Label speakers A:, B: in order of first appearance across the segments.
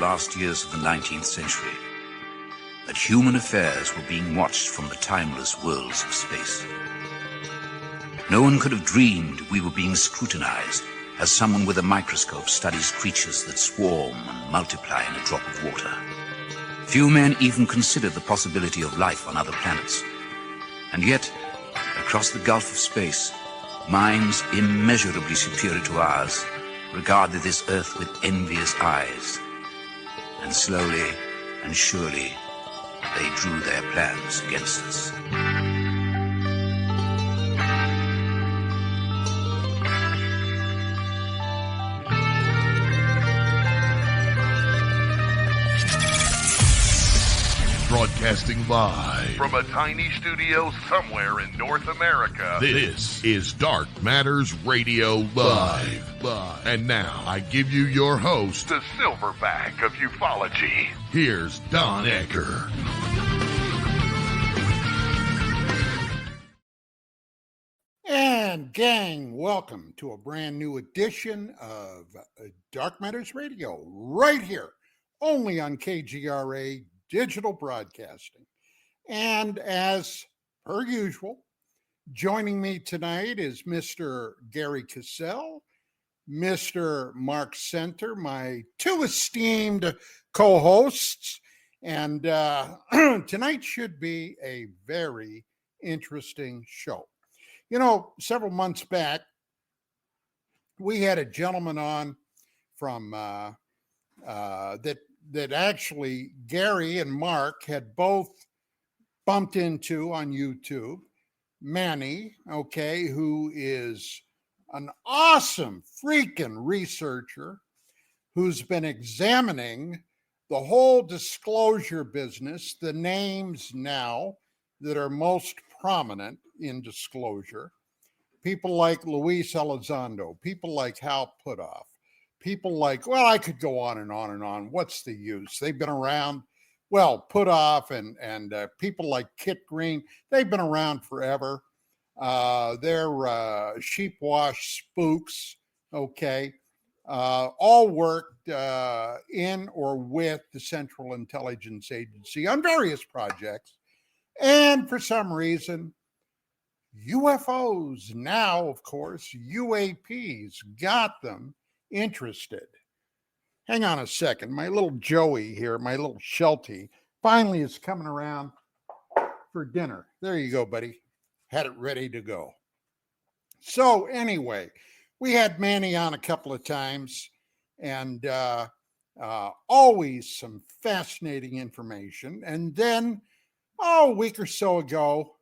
A: last years of the 19th century, that human affairs were being watched from the timeless worlds of space. No one could have dreamed we were being scrutinized as someone with a microscope studies creatures that swarm and multiply in a drop of water. Few men even considered the possibility of life on other planets. And yet, across the gulf of space, minds immeasurably superior to ours regarded this Earth with envious eyes. And slowly and surely, they drew their plans against us.
B: Broadcasting live
C: from a tiny studio somewhere in North America.
B: This is Dark Matters Radio Live. And now I give you your host,
C: the silverback of ufology.
B: Here's Don Ecker.
D: And gang, welcome to a brand new edition of Dark Matters Radio, right here, only on KGRA Digital Broadcasting. And as per usual, joining me tonight is Mr. Gerry, Mr. Mark Center, my two esteemed co-hosts. And tonight should be a very interesting show. You know, several months back, we had a gentleman on from that actually Gerry and Mark had both bumped into on YouTube. Manny, okay, who is an awesome freaking researcher who's been examining the whole disclosure business, the names now that are most prominent in disclosure, people like Luis Elizondo, people like Hal Puthoff, people like, well, I could go on and on and on. What's the use? They've been around, well, Puthoff and people like Kit Green, they've been around forever. They're sheepwash spooks, okay? All worked in or with the Central Intelligence Agency on various projects. And for some reason, UFOs now, of course, UAPs got them interested. Hang on a second. My little Joey here, my little Sheltie, finally is coming around for dinner. There you go, buddy. Had it ready to go. So anyway, we had Manny on a couple of times, and always some fascinating information. And then, a week or so ago,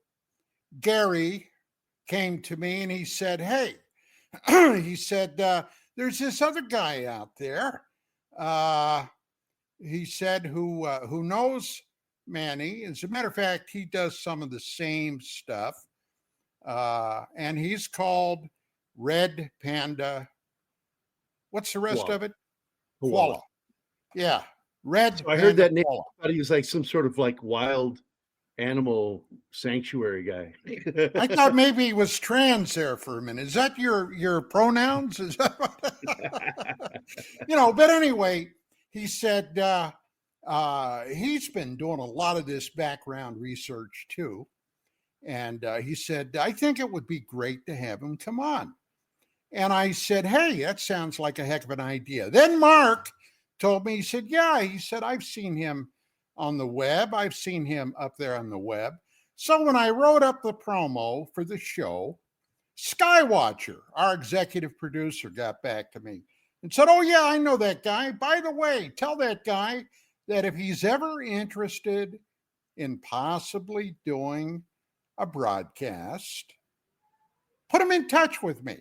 D: Gerry came to me and he said, hey, he said, there's this other guy out there, he said, who knows Manny. As a matter of fact, he does some of the same stuff. And he's called Red Panda. What's the rest of it? Koala. Yeah. Red
E: So I heard that name.
D: Koala.
E: I thought he was like some sort of like wild animal sanctuary guy.
D: I thought maybe he was trans there for a minute. Is that your pronouns? Is that but anyway, he said he's been doing a lot of this background research too. And he said, I think it would be great to have him come on. And I said, hey, that sounds like a heck of an idea. Then Mark told me, he said, yeah, he said, I've seen him on the web. I've seen him up there on the web. So when I wrote up the promo for the show, Skywatcher, our executive producer, got back to me and said, oh, yeah, I know that guy. By the way, tell that guy that if he's ever interested in possibly doing a broadcast, put him in touch with me.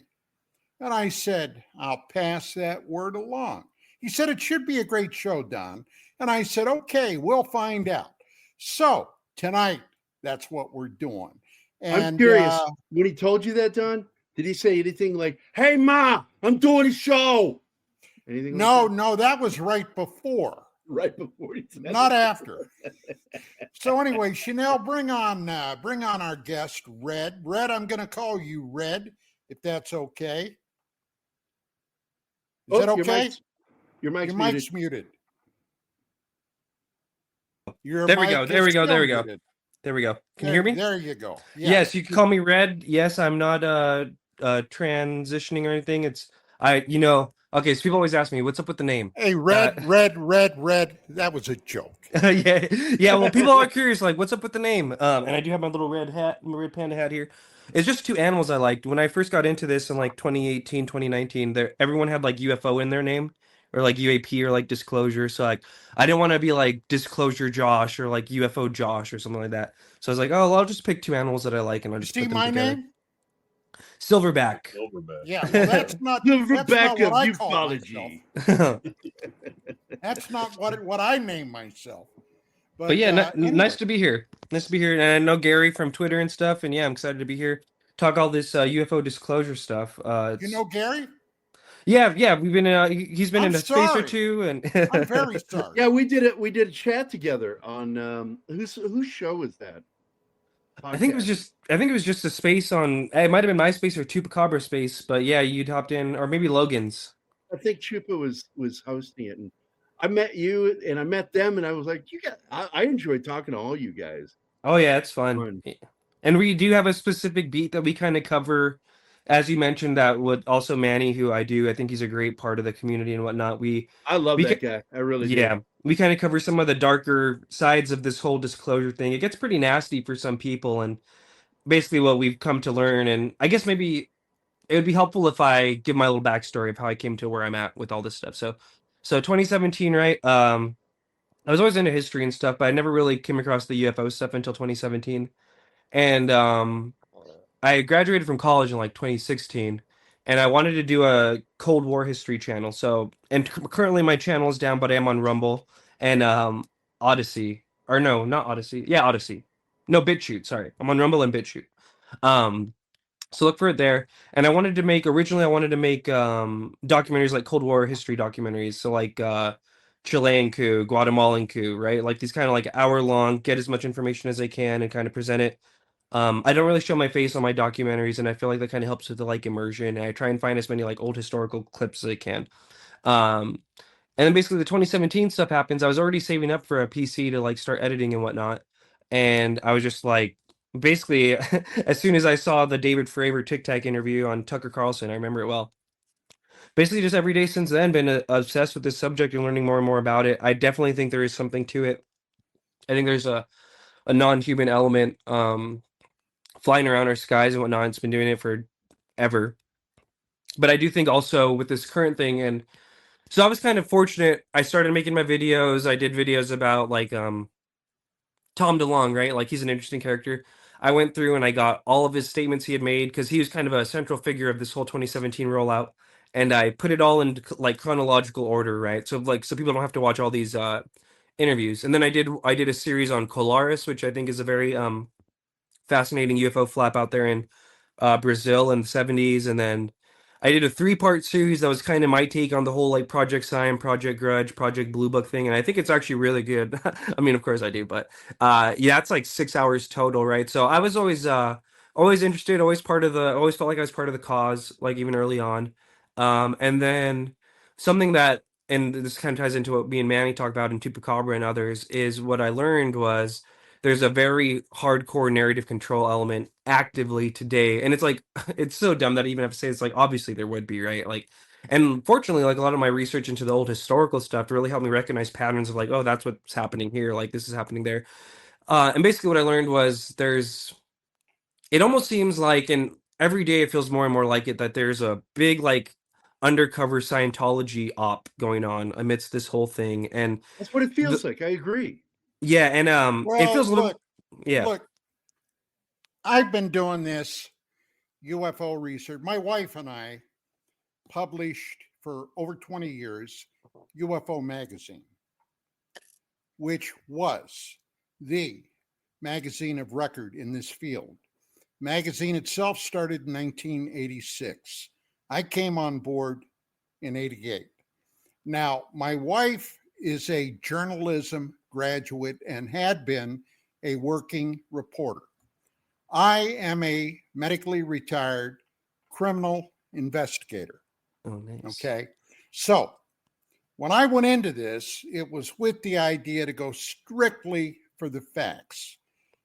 D: And I said, I'll pass that word along. He said, it should be a great show, Don. And I said, okay, we'll find out. So tonight, that's what we're doing. And
E: I'm curious, when he told you that, Don, did he say anything like, hey, Ma, I'm doing a show? Anything like that?
D: No, that was right before.
E: Right before he said
D: Not after. So anyway, Chanel, bring on our guest, Red. Red, I'm going to call you Red, if that's okay. Is that okay?
E: Your mic's
D: muted. Your
F: There we go.
D: mic
F: There
D: is
F: we go. There
D: still
F: we go.
D: muted.
F: There we go. Can you hear me?
D: There you go.
F: Yes,
D: Yes.
F: you can call me Red. Yes, I'm not transitioning or anything. It's okay, so people always ask me, what's up with the name?
D: Hey, red. That was a joke.
F: Yeah, yeah. Well, people are curious, like, what's up with the name? And I do have my little red hat, my red panda hat here. It's just two animals I liked. When I first got into this in like 2018, 2019, everyone had like UFO in their name, or like UAP, or like disclosure. So like, I didn't want to be like Disclosure Josh or like UFO Josh or something like that. So I was like, oh, well, I'll just pick two animals that I like and I'll
D: You
F: just
D: see
F: put them
D: my
F: together.
D: name?
F: Silverback.
D: Yeah. Well, that's not what I call myself. That's not what I name myself.
F: But yeah,
D: Anyway.
F: nice to be here. Nice to be here. And I know Gerry from Twitter and stuff. And yeah, I'm excited to be here. Talk all this UFO disclosure stuff.
D: You know Gerry?
F: Yeah. We've been. He's been
D: I'm
F: in a space or
D: sorry.
F: two, and
D: I'm very sorry.
E: Yeah, we did it. We did a chat together on whose show was that?
F: I think it was just a space on. It might have been MySpace or Chupacabra space, but yeah, you'd hopped in, or maybe Logan's.
E: I think Chupa was hosting it, and I met you and I met them, and I was like, you got. I enjoyed talking to all you guys.
F: Oh yeah, it's fun. And we do have a specific beat that we kind of cover, as you mentioned. That would also Manny, who I think he's a great part of the community and whatnot.
E: I love that guy. I really do.
F: We kind of cover some of the darker sides of this whole disclosure thing. It gets pretty nasty for some people, and basically what we've come to learn. And I guess maybe it would be helpful if I give my little backstory of how I came to where I'm at with all this stuff. So 2017, right? I was always into history and stuff, but I never really came across the UFO stuff until 2017. And I graduated from college in like 2016, and I wanted to do a Cold War history channel. So, and currently my channel is down, but I am on Rumble and Odyssey. Or no, not Odyssey. Yeah, Odyssey. No, BitChute. Sorry, I'm on Rumble and BitChute. So look for it there. And originally I wanted to make documentaries, like Cold War history documentaries. So like Chilean coup, Guatemalan coup, right? Like these kind of like hour long, get as much information as I can and kind of present it. I don't really show my face on my documentaries, and I feel like that kind of helps with the like immersion. And I try and find as many like old historical clips as I can. Um, and then basically the 2017 stuff happens. I was already saving up for a PC to like start editing and whatnot. And I was just like, basically, as soon as I saw the David Fravor Tic Tac interview on Tucker Carlson, I remember it well. Basically, just every day since then, been obsessed with this subject and learning more and more about it. I definitely think there is something to it. I think there's a non-human element flying around our skies and whatnot. It's been doing it for ever. But I do think also with this current thing, and so I was kind of fortunate. I started making my videos. I did videos about like Tom DeLonge, right? Like he's an interesting character. I went through and I got all of his statements he had made because he was kind of a central figure of this whole 2017 rollout. And I put it all in like chronological order, right? So like so people don't have to watch all these interviews. And then I did a series on Colares, which I think is a very fascinating UFO flap out there in Brazil in the 70s. And then I did a 3-part series that was kind of my take on the whole like Project Sign, Project Grudge, Project Blue Book thing. And I think it's actually really good. I mean, of course I do, but yeah, it's like 6 hours total, right? So I was always interested, always felt like I was part of the cause, like even early on. And then something that, and this kind of ties into what me and Manny talked about in Chupacabra and others, is what I learned was there's a very hardcore narrative control element actively today. And it's like, it's so dumb that I even have to say it's like, obviously there would be, right? Like, and fortunately, like a lot of my research into the old historical stuff really helped me recognize patterns of like, oh, that's what's happening here. Like this is happening there. And basically what I learned was it almost seems like, and every day it feels more and more like it, that there's a big like undercover Scientology op going on amidst this whole thing. And
E: that's what it feels like. I agree.
F: Yeah, and it feels a little.
D: Look, I've been doing this UFO research. My wife and I published for over 20 years UFO magazine, which was the magazine of record in this field. Magazine itself started in 1986. I came on board in 88. Now, my wife is a journalism graduate and had been a working reporter. I am a medically retired criminal investigator.
F: Oh, nice.
D: Okay. So When I went into this, it was with the idea to go strictly for the facts.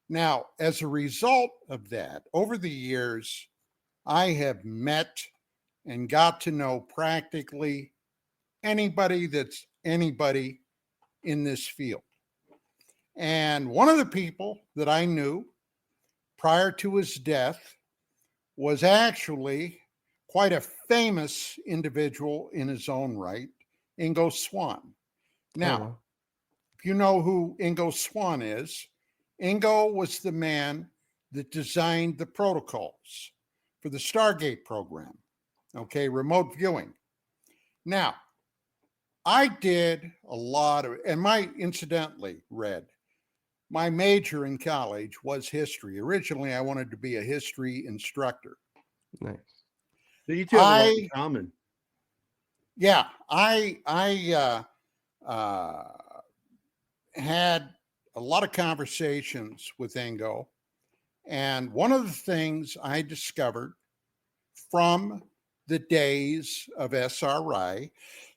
D: Now, as a result of that, over the years, I have met and got to know practically anybody that's anybody in this field. And one of the people that I knew prior to his death was actually quite a famous individual in his own right, Ingo Swann. Now, if you know who Ingo Swann is, Ingo was the man that designed the protocols for the Stargate program, okay, remote viewing. Now, I did a lot of, and incidentally, Red, my major in college was history. Originally, I wanted to be a history instructor.
F: Nice.
E: So you two have a lot in common.
D: Yeah, I had a lot of conversations with Ingo, and one of the things I discovered from the days of SRI,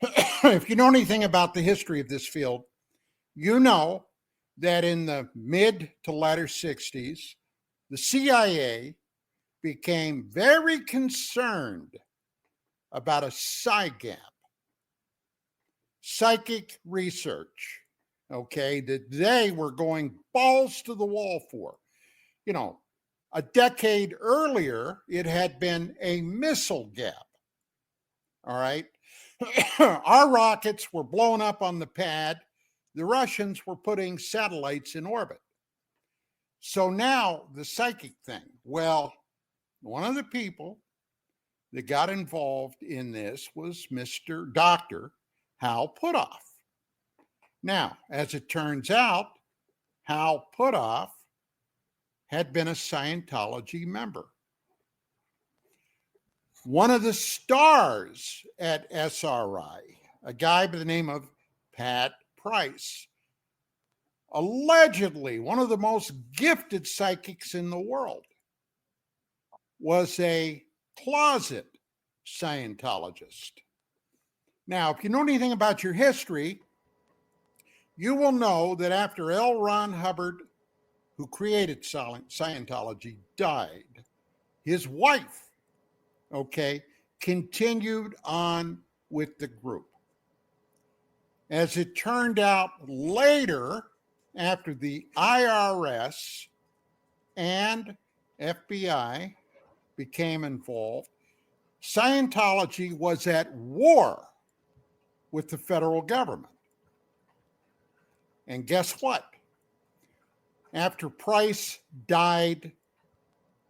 D: if you know anything about the history of this field, you know that in the mid to latter 60s, the CIA became very concerned about a gap, psychic research, okay, that they were going balls to the wall for. You know, a decade earlier, it had been a missile gap. All right. Our rockets were blown up on the pad. The Russians were putting satellites in orbit. So now the psychic thing. Well, one of the people that got involved in this was Dr. Hal Puthoff. Now, as it turns out, Hal Puthoff had been a Scientology member. One of the stars at SRI, a guy by the name of Pat Price, allegedly one of the most gifted psychics in the world, was a closet Scientologist. Now, if you know anything about your history, you will know that after L. Ron Hubbard, who created Scientology, died, his wife, okay, continued on with the group. As it turned out later, after the IRS and FBI became involved, Scientology was at war with the federal government. And guess what? After Price died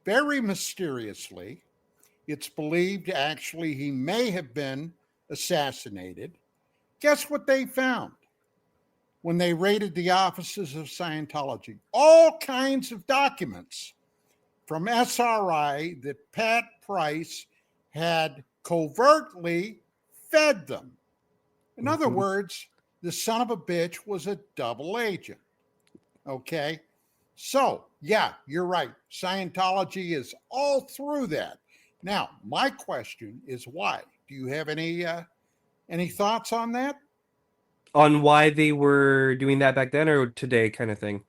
D: very mysteriously, it's believed actually he may have been assassinated. Guess what they found when they raided the offices of Scientology? All kinds of documents from SRI that Pat Price had covertly fed them. In other words, the son of a bitch was a double agent. Okay? So, yeah, you're right. Scientology is all through that. Now, my question is why? Do you have any thoughts on that?
F: On why they were doing that back then or today kind of thing?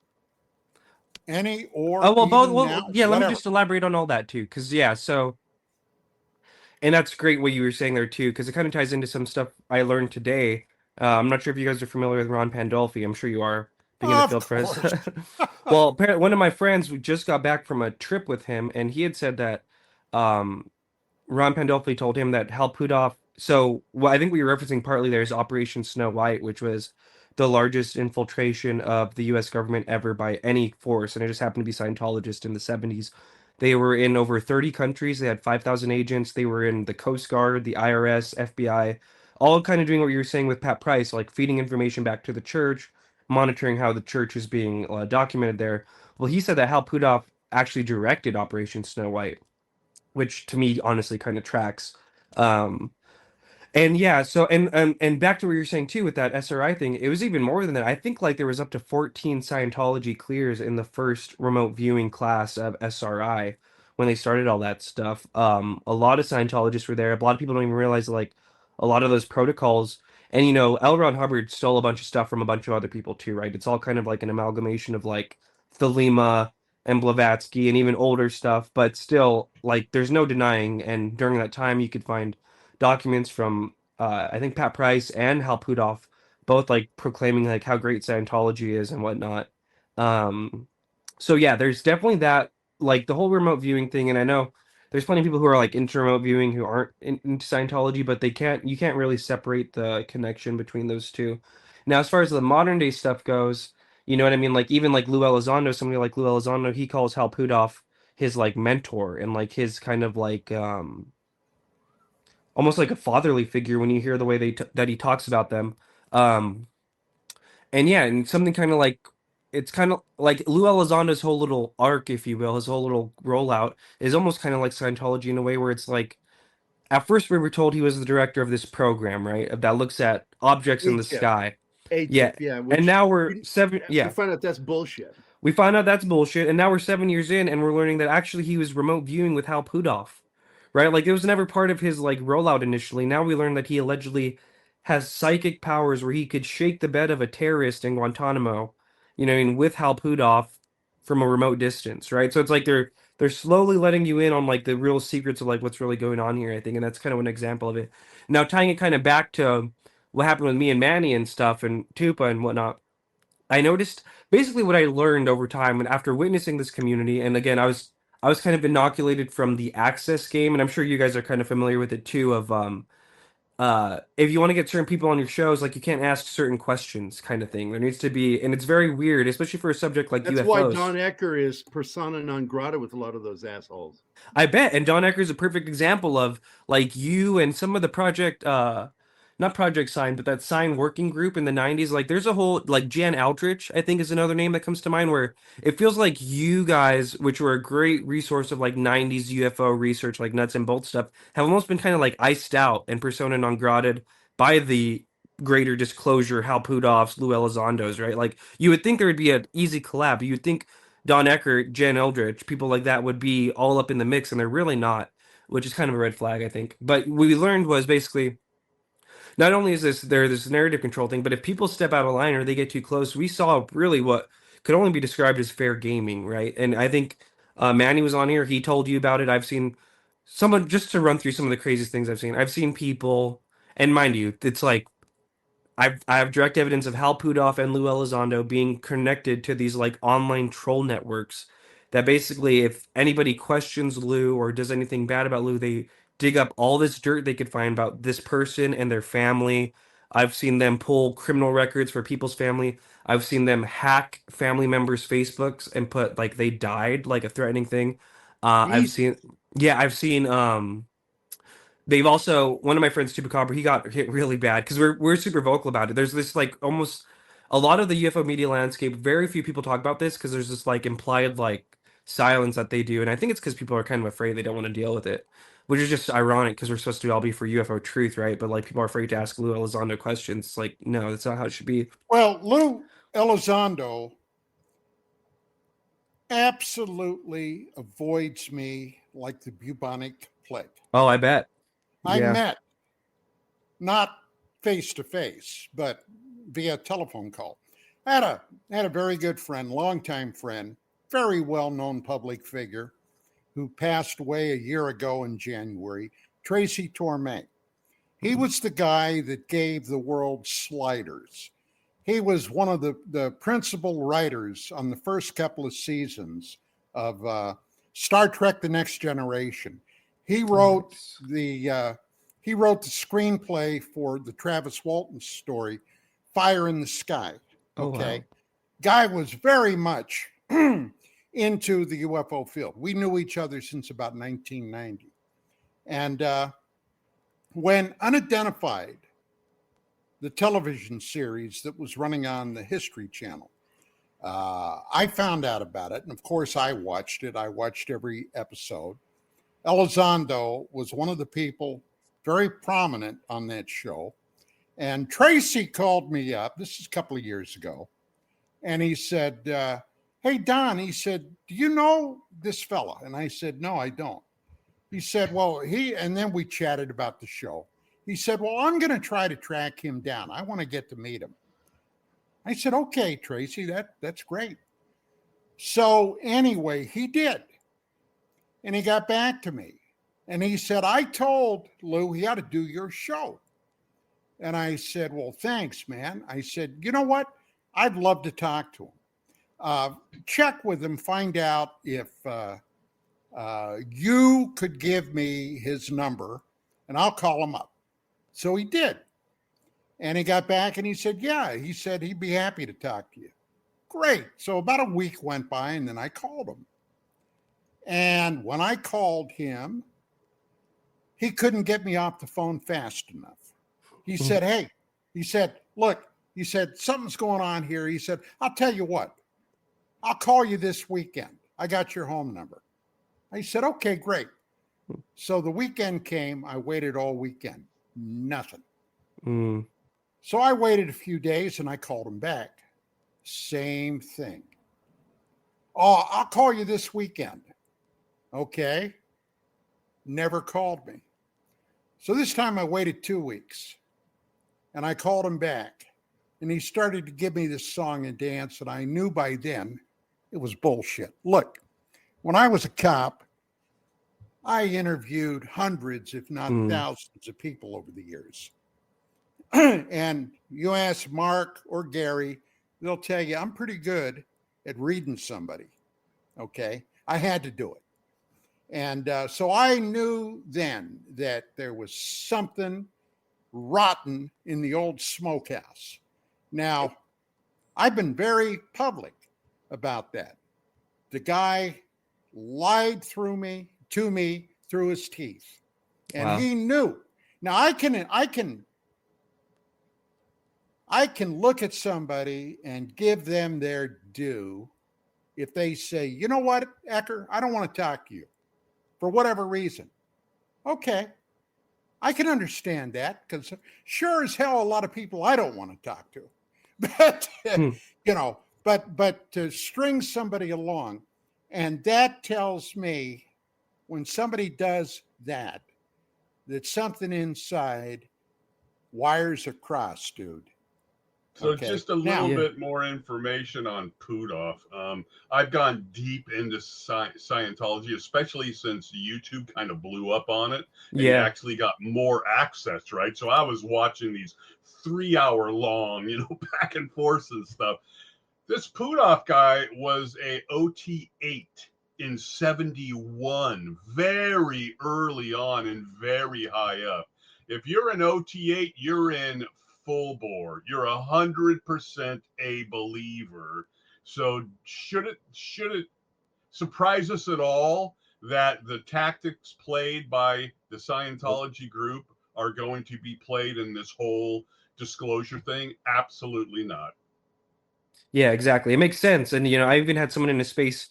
D: Any or
F: Oh, well, both.
D: even
F: Well,
D: now,
F: yeah, let me
D: whatever.
F: just elaborate on all that too. Because, yeah, so, and that's great what you were saying there too, because it kind of ties into some stuff I learned today. I'm not sure if you guys are familiar with Ron Pandolfi. I'm sure you are, being in the
D: Of
F: field for us.
D: course.
F: Well, one of my friends just got back from a trip with him, and he had said that um, Ron Pandolfi told him that Hal Puthoff. So, well, I think what you're referencing partly there is Operation Snow White, which was the largest infiltration of the U.S. government ever by any force, and it just happened to be Scientologists in the 70s. They were in over 30 countries. They had 5,000 agents. They were in the Coast Guard, the IRS, FBI, all kind of doing what you were saying with Pat Price, like feeding information back to the church, monitoring how the church is being documented there. Well, he said that Hal Puthoff actually directed Operation Snow White, which to me honestly kind of tracks. Um, and yeah, so and back to what you're saying too with that SRI thing, it was even more than that. I think like there was up to 14 Scientology clears in the first remote viewing class of SRI when they started all that stuff. A lot of Scientologists were there. A lot of people don't even realize like a lot of those protocols. And you know, L. Ron Hubbard stole a bunch of stuff from a bunch of other people too, right? It's all kind of like an amalgamation of like Thelema and Blavatsky and even older stuff, but still, like, there's no denying. And during that time, you could find documents from I think Pat Price and Hal Puthoff, both like proclaiming like how great Scientology is and whatnot. Um, so yeah, there's definitely that, like the whole remote viewing thing, and I know there's plenty of people who are like into remote viewing who aren't into Scientology, but you can't really separate the connection between those two. Now, as far as the modern day stuff goes, you know what I mean? Like even like Lou Elizondo, somebody like Lou Elizondo, he calls Hal Puthoff his like mentor and like his kind of like almost like a fatherly figure when you hear the way that he talks about them. Um, and yeah, and something kind of like it's kind of like Lou Elizondo's whole little arc, if you will, his whole little rollout is almost kind of like Scientology in a way where it's like at first we were told he was the director of this program, right? That looks at objects in the
E: ATIP,
F: sky. Yeah.
E: ATIP, yeah.
F: And
E: Which
F: now we're seven.
E: we
F: Yeah.
E: find out that's bullshit.
F: We found out that's bullshit, and now we're 7 years in, and we're learning that actually he was remote viewing with Hal Puthoff, right? Like it was never part of his like rollout initially. Now we learn that he allegedly has psychic powers where he could shake the bed of a terrorist in Guantanamo, you know, with Hal Puthoff from a remote distance, right? So it's like they're slowly letting you in on like the real secrets of like what's really going on here, I think, and that's kind of an example of it. Now tying it kind of back to what happened with me and Manny and stuff and Tupa and whatnot. I noticed basically what I learned over time and after witnessing this community, and again, I was kind of inoculated from the Access game, and I'm sure you guys are kind of familiar with it too. Of if you want to get certain people on your shows, like you can't ask certain questions, kind of thing. There needs to be, and it's very weird, especially for a subject like
E: That's why
F: UFOs.
E: Don Ecker is persona non grata with a lot of those assholes.
F: I bet, and Don Ecker is a perfect example of like you and some of the project, not Project Sign, but that Sign working group in the '90s. Like, there's a whole like Jan Aldrich, I think, is another name that comes to mind, where it feels like you guys, which were a great resource of like '90s UFO research, like nuts and bolts stuff, have almost been kind of like iced out and persona non grata by the greater disclosure, Hal Puthoff's, Lou Elizondo's, right? Like, you would think there would be an easy collab. You would think Don Eckert, Jan Eldridge, people like that would be all up in the mix, and they're really not, which is kind of a red flag, I think. But what we learned was basically not only is this narrative control thing, but if people step out of line or they get too close, we saw really what could only be described as fair gaming, right? And I think Manny was on here; he told you about it. I've seen someone just to run through some of the craziest things I've seen. I've seen people, and mind you, it's like I have direct evidence of Hal Puthoff and Lou Elizondo being connected to these like online troll networks that basically if anybody questions Lou or does anything bad about Lou, they dig up all this dirt they could find about this person and their family. I've seen them pull criminal records for people's family. I've seen them hack family members' Facebooks and put like they died, like a threatening thing. I've
E: Jesus.
F: seen, yeah, I've seen they've also one of my friends, Chupacabra, he got hit really bad because we're super vocal about it. There's this like almost a lot of the UFO media landscape. Very few people talk about this because there's this like implied like silence that they do, and I think it's because people are kind of afraid they don't want to deal with it, which is just ironic because we're supposed to all be for UFO truth, right? But like people are afraid to ask Lou Elizondo questions. It's like no, that's not how it should be.
D: Well, Lou Elizondo absolutely avoids me like the bubonic plague.
F: Oh, I bet.
D: I
F: Yeah.
D: met not face to face, but via telephone call. I had a very good friend, longtime friend, very well known public figure who passed away a year ago in January, Tracy Torme. He was the guy that gave the world sliders. He was one of the principal writers on the first couple of seasons of Star Trek: The Next Generation. He wrote he wrote the screenplay for the Travis Walton story, Fire in the Sky. Okay.
F: Oh, wow.
D: Guy was very much into the UFO field. We knew each other since about 1990. And when Unidentified, the television series that was running on the History Channel, I found out about it. And of course, I watched it. I watched every episode. Elizondo was one of the people very prominent on that show. And Tracy called me up. This is a couple of years ago. And he said, hey, Don, he said, do you know this fella? And I said, no, I don't. He said, well, and then we chatted about the show. He said, well, I'm going to try to track him down. I want to get to meet him. I said, okay, Tracy, that's great. So anyway, he did. And he got back to me. And he said, I told Lou he ought to do your show. And I said, well, thanks, man. I said, you know what? I'd love to talk to him. Check with him, find out if you could give me his number, and I'll call him up. So he did. And he got back and he said, yeah, he said he'd be happy to talk to you. Great. So about a week went by, and then I called him. And when I called him, he couldn't get me off the phone fast enough. He said, hey, he said, look, he said, something's going on here. He said, I'll tell you what, I'll call you this weekend. I got your home number. I said, okay, great. So the weekend came. I waited all weekend. Nothing. So I waited a few days and I called him back. Same thing. Oh, I'll call you this weekend. Okay. Never called me. So this time I waited 2 weeks and I called him back and he started to give me this song and dance. And I knew by then it was bullshit. Look, when I was a cop, I interviewed hundreds, if not thousands of people over the years. And you ask Mark or Gerry, they'll tell you I'm pretty good at reading somebody. Okay. I had to do it. And so I knew then that there was something rotten in the old smokehouse. Now, I've been very public about that. The guy lied to me through his teeth. And he knew. Now I can look at somebody and give them their due if they say, you know what, Ecker, I don't want to talk to you for whatever reason. Okay. I can understand that because sure as hell, a lot of people I don't want to talk to, but you know, but to string somebody along, and that tells me when somebody does that something inside wires are crossed, dude.
G: So just a little bit more information on Pudov. I've gone deep into Scientology, especially since YouTube kind of blew up on it. And you actually got more access, right? So I was watching these 3-hour long, back and forth and stuff. This Pudov guy was a OT8 in 71, very early on and very high up. If you're an OT8, you're in full bore. You're 100% a believer. So should it surprise us at all that the tactics played by the Scientology group are going to be played in this whole disclosure thing? Absolutely not.
F: Yeah, exactly. It makes sense. And I even had someone in a space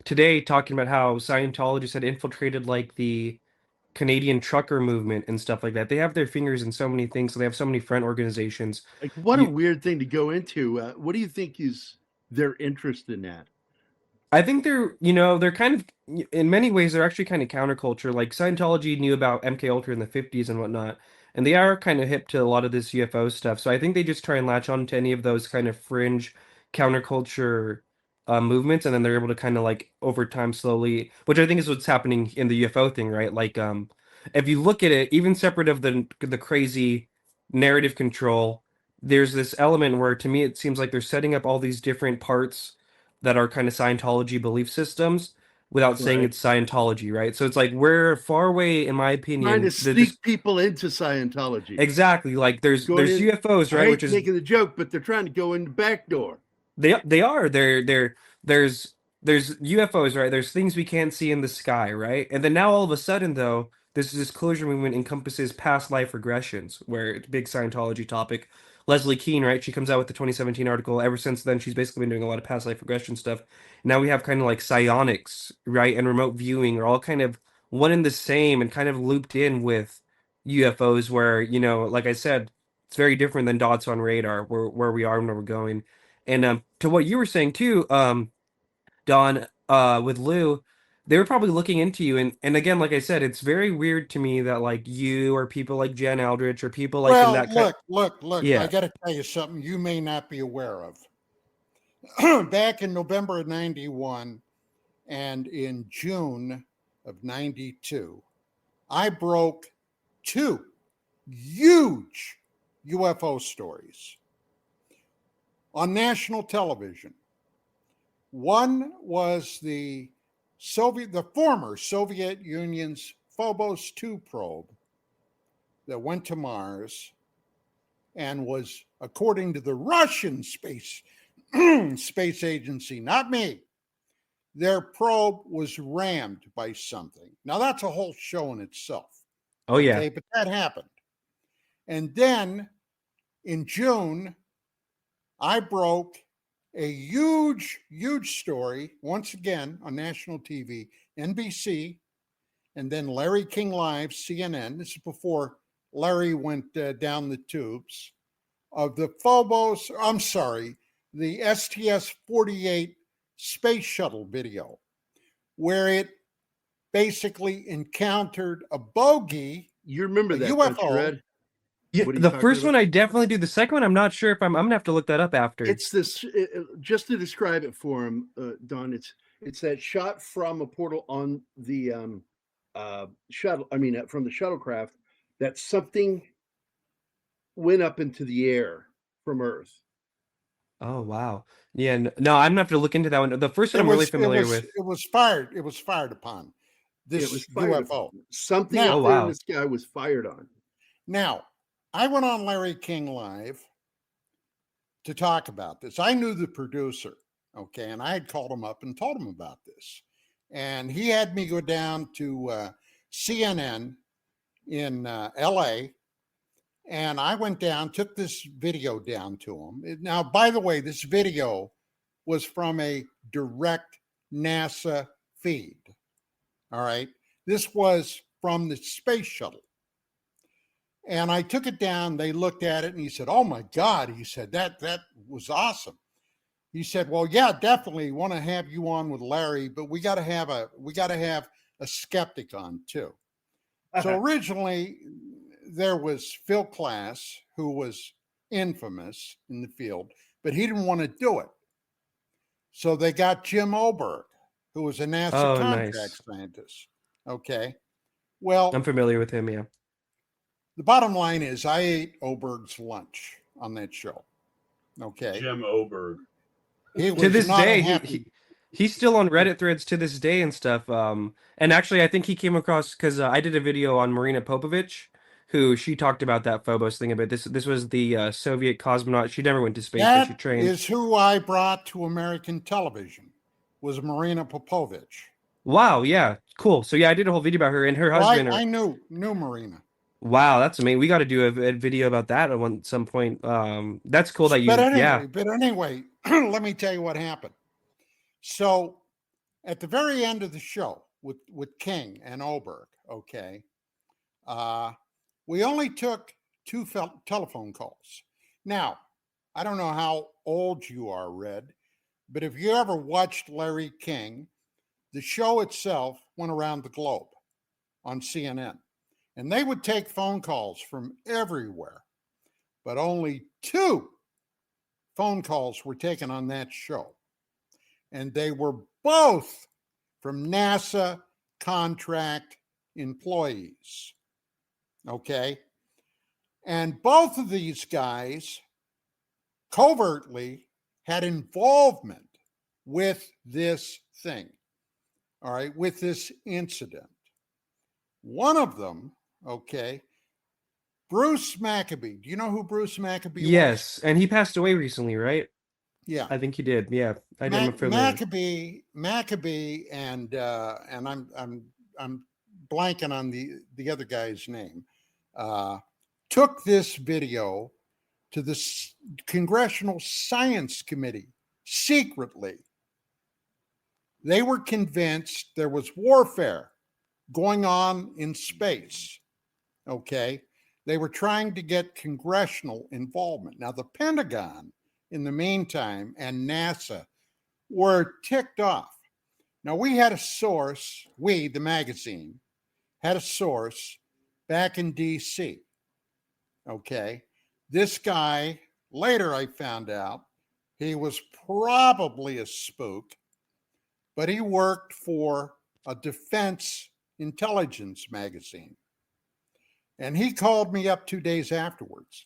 F: today talking about how Scientologists had infiltrated like the Canadian trucker movement and stuff like that. They have their fingers in so many things. So they have so many friend organizations.
E: Like, what a weird thing to go into. What do you think is their interest in that?
F: I think they're kind of, in many ways, they're actually kind of counterculture. Like Scientology knew about MK Ultra in the 50s and whatnot, and they are kind of hip to a lot of this UFO stuff. So I think they just try and latch on to any of those kind of fringe counterculture movements, and then they're able to kind of like over time slowly, which I think is what's happening in the UFO thing, right? Like if you look at it, even separate of the crazy narrative control, there's this element where to me it seems like they're setting up all these different parts that are kind of Scientology belief systems without saying it's Scientology, right? So it's like we're far away, in my opinion,
E: trying to sneak people into Scientology.
F: Exactly. Like there's UFOs, right?
E: Which is making the joke, but they're trying to go in the back door.
F: They are. There's UFOs, right? There's things we can't see in the sky, right? And then now all of a sudden, though, this disclosure movement encompasses past life regressions, where it's a big Scientology topic. Leslie Kean, right? She comes out with the 2017 article. Ever since then, she's basically been doing a lot of past life regression stuff. Now we have kind of like psionics, right? And remote viewing are all kind of one and the same and kind of looped in with UFOs where, like I said, it's very different than dots on radar, where we are and where we're going. And to what you were saying too, Don, with Lou, they were probably looking into you. And again, like I said, it's very weird to me that like you or people like Jen Aldrich or people like in
D: Well,
F: that kind.
D: look. I
F: Yeah.
D: got to tell you something you may not be aware of. Back in November of 91 and in June of 92, I broke 2 huge UFO stories on national television. One was the former Soviet Union's Phobos 2 probe that went to Mars and was, according to the Russian space agency, not me, their probe was rammed by something. Now that's a whole show in itself.
F: Oh yeah.
D: Okay, but that happened. And then in June, I broke a huge story once again on national TV, NBC, and then Larry King Live, CNN. This is before Larry went down the tubes, of the the STS-48 space shuttle video, where it basically encountered a bogey.
E: You remember that
D: UFO.
E: Red?
F: Yeah, the first one I definitely do. The second one, I'm not sure if I'm gonna have to look that up after.
E: It's this, just to describe it for him, Don. It's that shot from a portal on the shuttle. I mean, from the shuttlecraft, that something went up into the air from Earth.
F: Oh wow! Yeah, no, I'm gonna have to look into that one. The first one I'm really familiar with.
D: It was fired. It was fired upon. This UFO.
E: Something up there in the sky was fired on.
D: Now, I went on Larry King Live to talk about this. I knew the producer, okay, and I had called him up and told him about this. And he had me go down to CNN in LA, and I went down, took this video down to him. Now, by the way, this video was from a direct NASA feed. All right. This was from the space shuttle. And I took it down. They looked at it and he said, "Oh my God." He said, that was awesome. He said, "Well, yeah, definitely want to have you on with Larry, but we got to have a skeptic on too." So originally there was Phil Klass, who was infamous in the field, but he didn't want to do it. So they got Jim Oberg, who was a NASA contract scientist. Okay. Well,
F: I'm familiar with him, yeah.
D: The bottom line is I ate Oberg's lunch on that show. Okay.
G: Jim Oberg.
F: To this day, he's still on Reddit threads to this day and stuff. And actually, I think he came across, because I did a video on Marina Popovich, who she talked about that Phobos thing a bit. This was the Soviet cosmonaut. She never went to space, but she trained.
D: That is who I brought to American television, was Marina Popovich.
F: Wow, yeah, cool. So yeah, I did a whole video about her and her husband.
D: I knew Marina.
F: Wow, that's amazing. We got to do a video about that at some point. That's cool that you.
D: But anyway, let me tell you what happened. So, at the very end of the show with King and Oberg, okay, we only took 2 telephone calls. Now, I don't know how old you are, Red, but if you ever watched Larry King, the show itself went around the globe on CNN. And they would take phone calls from everywhere, but only 2 phone calls were taken on that show. And they were both from NASA contract employees. Okay. And both of these guys covertly had involvement with this thing. All right. With this incident. One of them, okay, Bruce Maccabee. Do you know who Bruce Maccabee was?
F: Yes, and he passed away recently, right?
D: Yeah,
F: I think he did. Yeah, I didn't.
D: Maccabee, and I'm blanking on the other guy's name. Took this video to the Congressional Science Committee secretly. They were convinced there was warfare going on in space. Okay. They were trying to get congressional involvement. Now, the Pentagon, in the meantime, and NASA were ticked off Now, we had a source, the magazine, had a source back in D.C. Okay. This guy, later I found out, he was probably a spook, but he worked for a defense intelligence magazine. And he called me up 2 days afterwards.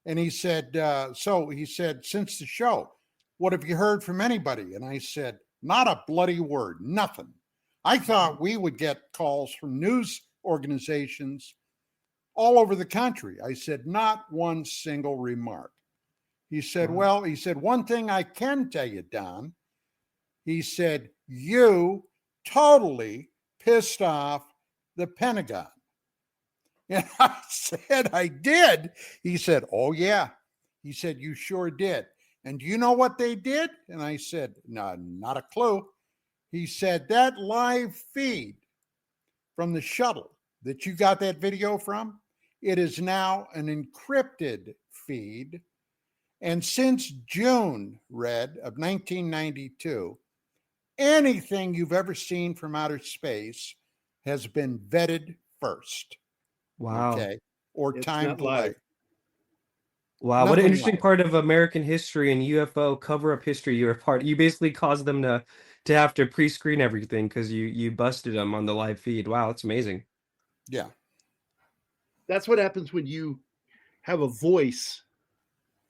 D: And he said, since the show, what have you heard from anybody? And I said, not a bloody word, nothing. I thought we would get calls from news organizations all over the country. I said, not one single remark. He said, one thing I can tell you, Don, he said, you totally pissed off the Pentagon. And I said, I did. He said, oh, yeah. He said, you sure did. And do you know what they did? And I said, no, not a clue. He said, that live feed from the shuttle that you got that video from, it is now an encrypted feed. And since June, Red, of 1992, anything you've ever seen from outer space has been vetted first.
F: Wow.
D: Okay. Or
E: It's
D: time
E: not
D: delay.
E: live.
F: Wow. What an
D: Nothing
F: interesting
D: live.
F: part of American history and UFO cover-up history you're a part. You basically caused them to have to pre-screen everything because you busted them on the live feed. Wow, that's amazing.
D: Yeah.
E: That's what happens when you have a voice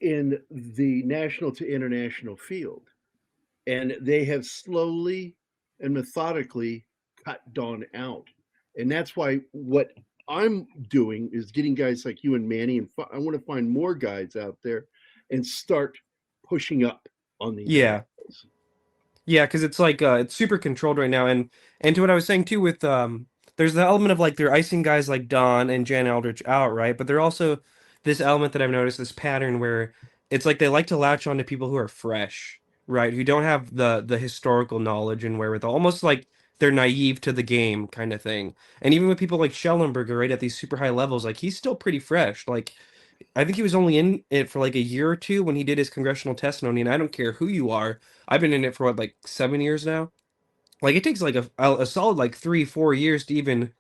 E: in the national to international field. And they have slowly and methodically cut Don out. And that's why what I'm doing is getting guys like you and Manny, and I want to find more guys out there and start pushing up on these
F: Yeah.
E: guys.
F: Yeah, because it's like it's super controlled right now, and to what I was saying too with there's the element of like they're icing guys like Don and Jan Eldridge out, right? But they're also this element that I've noticed, this pattern where it's like they like to latch on to people who are fresh, right? Who don't have the historical knowledge and wherewithal, almost like they're naive to the game kind of thing. And even with people like Schellenberger, right, at these super high levels, like he's still pretty fresh. Like I think he was only in it for like a year or two when he did his congressional testimony, and I don't care who you are. I've been in it for what, like 7 years now? Like it takes like a solid like 3-4 years to even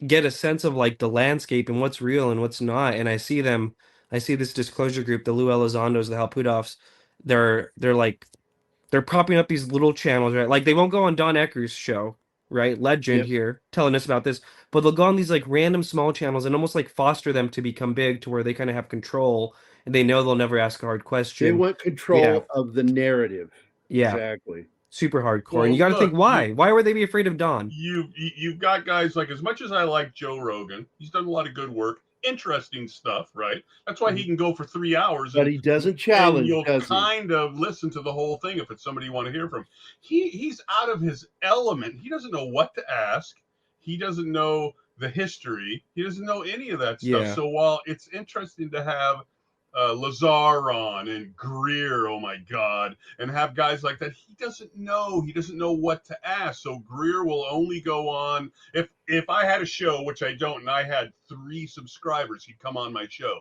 F: get a sense of like the landscape and what's real and what's not. And I see this disclosure group, the Lou Elizondos, the Halpudovs, they're like they're propping up these little channels, right? Like they won't go on Don Ecker's show, right? Legend here telling us about this, but they'll go on these like random small channels and almost like foster them to become big to where they kind of have control and they know they'll never ask a hard question.
E: They want control of the narrative.
F: Yeah.
E: Exactly.
F: Super hardcore.
G: Well,
F: and you got to think, why?
G: you-
F: Why would they be afraid of Don?
G: You've got guys like, as much as I like Joe Rogan, he's done a lot of good work, interesting stuff, right? That's why he can go for 3 hours.
E: But he doesn't challenge,
G: you'll
E: does he?
G: kind of listen to the whole thing if it's somebody you want to hear from. He's out of his element. He doesn't know what to ask. He doesn't know the history. He doesn't know any of that stuff.
F: Yeah.
G: So while it's interesting to have Lazar on and Greer, oh my God, and have guys like that, he doesn't know what to ask. So Greer will only go on if I had a show, which I don't, and I had 3 subscribers, he'd come on my show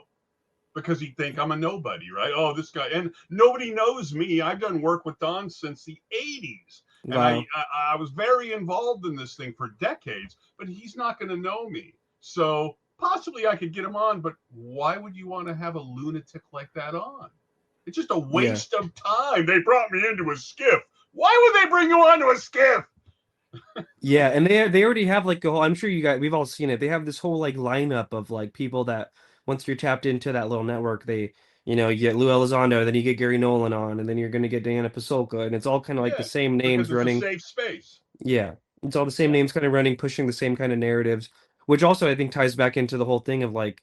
G: because he'd think I'm a nobody, right? Oh, this guy, and nobody knows me. I've done work with Don since the 80s. And
F: Wow.
G: I was very involved in this thing for decades, but he's not going to know me. So possibly I could get him on, but why would you want to have a lunatic like that on? It's just a waste of time. They brought me into a skiff. Why would they bring you onto a skiff?
F: Yeah, and they already have like a whole, I'm sure you guys, we've all seen it. They have this whole like lineup of like people that once you're tapped into that little network, they, you get Lou Elizondo, then you get Gary Nolan on, and then you're going to get Diana Pasolka, and it's all kind of like the same names
G: because it's
F: running.
G: a safe space.
F: Yeah, it's all the same names kind of running, pushing the same kind of narratives, which also I think ties back into the whole thing of like,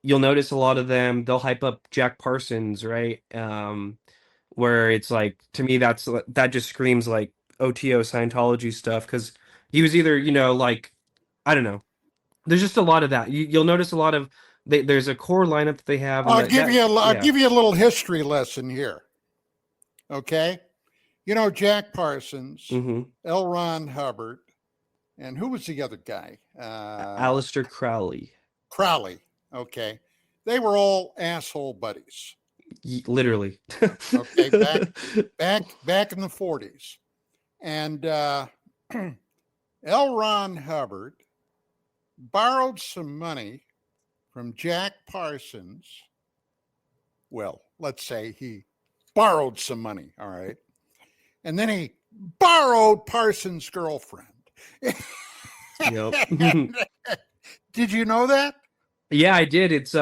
F: you'll notice a lot of them, they'll hype up Jack Parsons, right? Where it's like, to me, that just screams like OTO Scientology stuff, because he was either, like, I don't know. There's just a lot of that. You'll notice a lot of, there's a core lineup that they have.
D: I'll give you a little history lesson here. Okay. Jack Parsons, L. Ron Hubbard, and who was the other guy?
F: Aleister Crowley.
D: Crowley. Okay. They were all asshole buddies.
F: Literally.
D: Okay. Back in the 40s. And L. Ron Hubbard borrowed some money from Jack Parsons. Well, let's say he borrowed some money, all right? And then he borrowed Parsons' girlfriend.
F: Yep.
D: Did you know that?
F: Yeah, I did. It's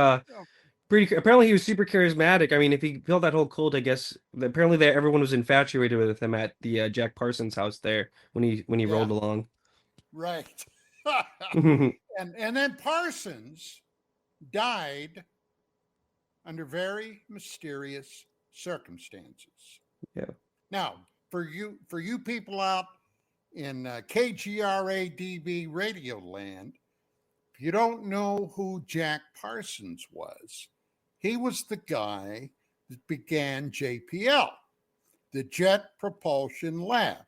F: pretty. Apparently, he was super charismatic. I mean, if he built that whole cult, I guess apparently everyone was infatuated with him at the Jack Parsons house there when he rolled along.
D: Right. and then Parsons died under very mysterious circumstances.
F: Yeah.
D: Now, for you people out in KGRA DB Radio Land, if you don't know who Jack Parsons was, he was the guy that began JPL, the Jet Propulsion Lab.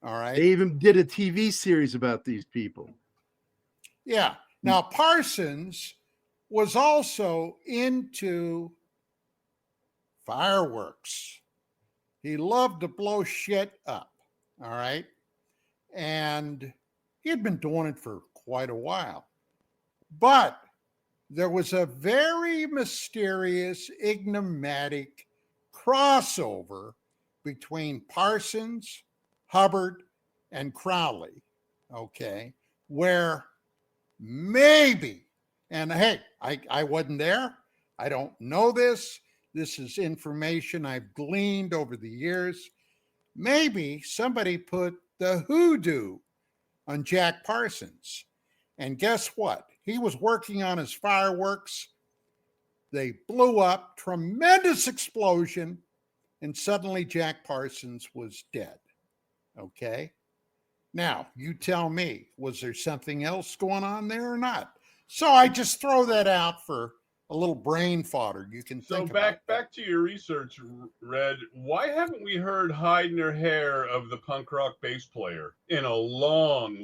D: All right.
E: They even did a TV series about these people.
D: Yeah. Now, Parsons was also into fireworks. He loved to blow shit up. All right. And he had been doing it for quite a while. But there was a very mysterious, enigmatic crossover between Parsons, Hubbard, and Crowley, okay, where maybe, and hey, I wasn't there. I don't know this. This is information I've gleaned over the years. Maybe somebody put the hoodoo on Jack Parsons. And guess what? He was working on his fireworks. They blew up, tremendous explosion, and suddenly Jack Parsons was dead. Okay? Now, you tell me, was there something else going on there or not? So I just throw that out for a little brain fodder. You can think about that.
G: Back to your research, Red. Why haven't we heard hide nor hair of the punk rock bass player in a long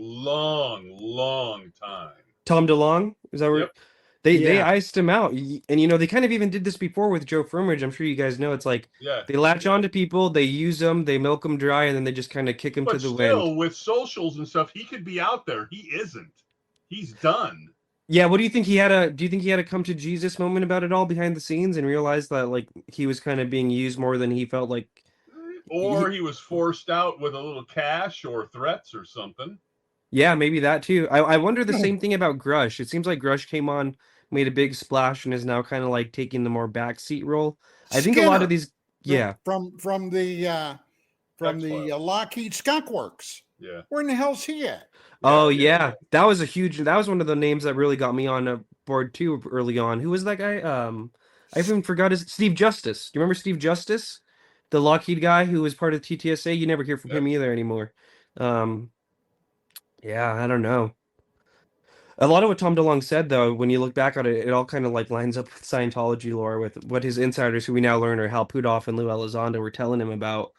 G: time?
F: Tom DeLonge? Is that where?
G: Yep.
F: They iced him out, and they kind of even did this before with Joe Fromage. I'm sure you guys know. It's like they latch on to people, they use them, they milk them dry, and then they just kind of kick them to the wind.
G: But still, with socials and stuff, he could be out there. He isn't. He's done.
F: Yeah, what do you think he had do you think he had a come to Jesus moment about it all behind the scenes and realized that like he was kind of being used more than he felt like,
G: or he was forced out with a little cash or threats or something?
F: Yeah, maybe that too. I wonder the same thing about Grush. It seems like Grush came on, made a big splash, and is now kind of like taking the more backseat role. I think a lot of these,
D: from the Lockheed Skunk Works.
G: Yeah,
D: where in the hell's he at?
F: Oh yeah, that was one of the names that really got me on a board too early on. Who was that guy? I even forgot his Steve Justice. Do you remember Steve Justice, the Lockheed guy who was part of TTSA? You never hear from him either anymore. Yeah, I don't know. A lot of what Tom DeLonge said, though, when you look back on it, it all kind of like lines up with Scientology lore, with what his insiders, who we now learn are Hal Puthoff and Lou Elizondo, were telling him about.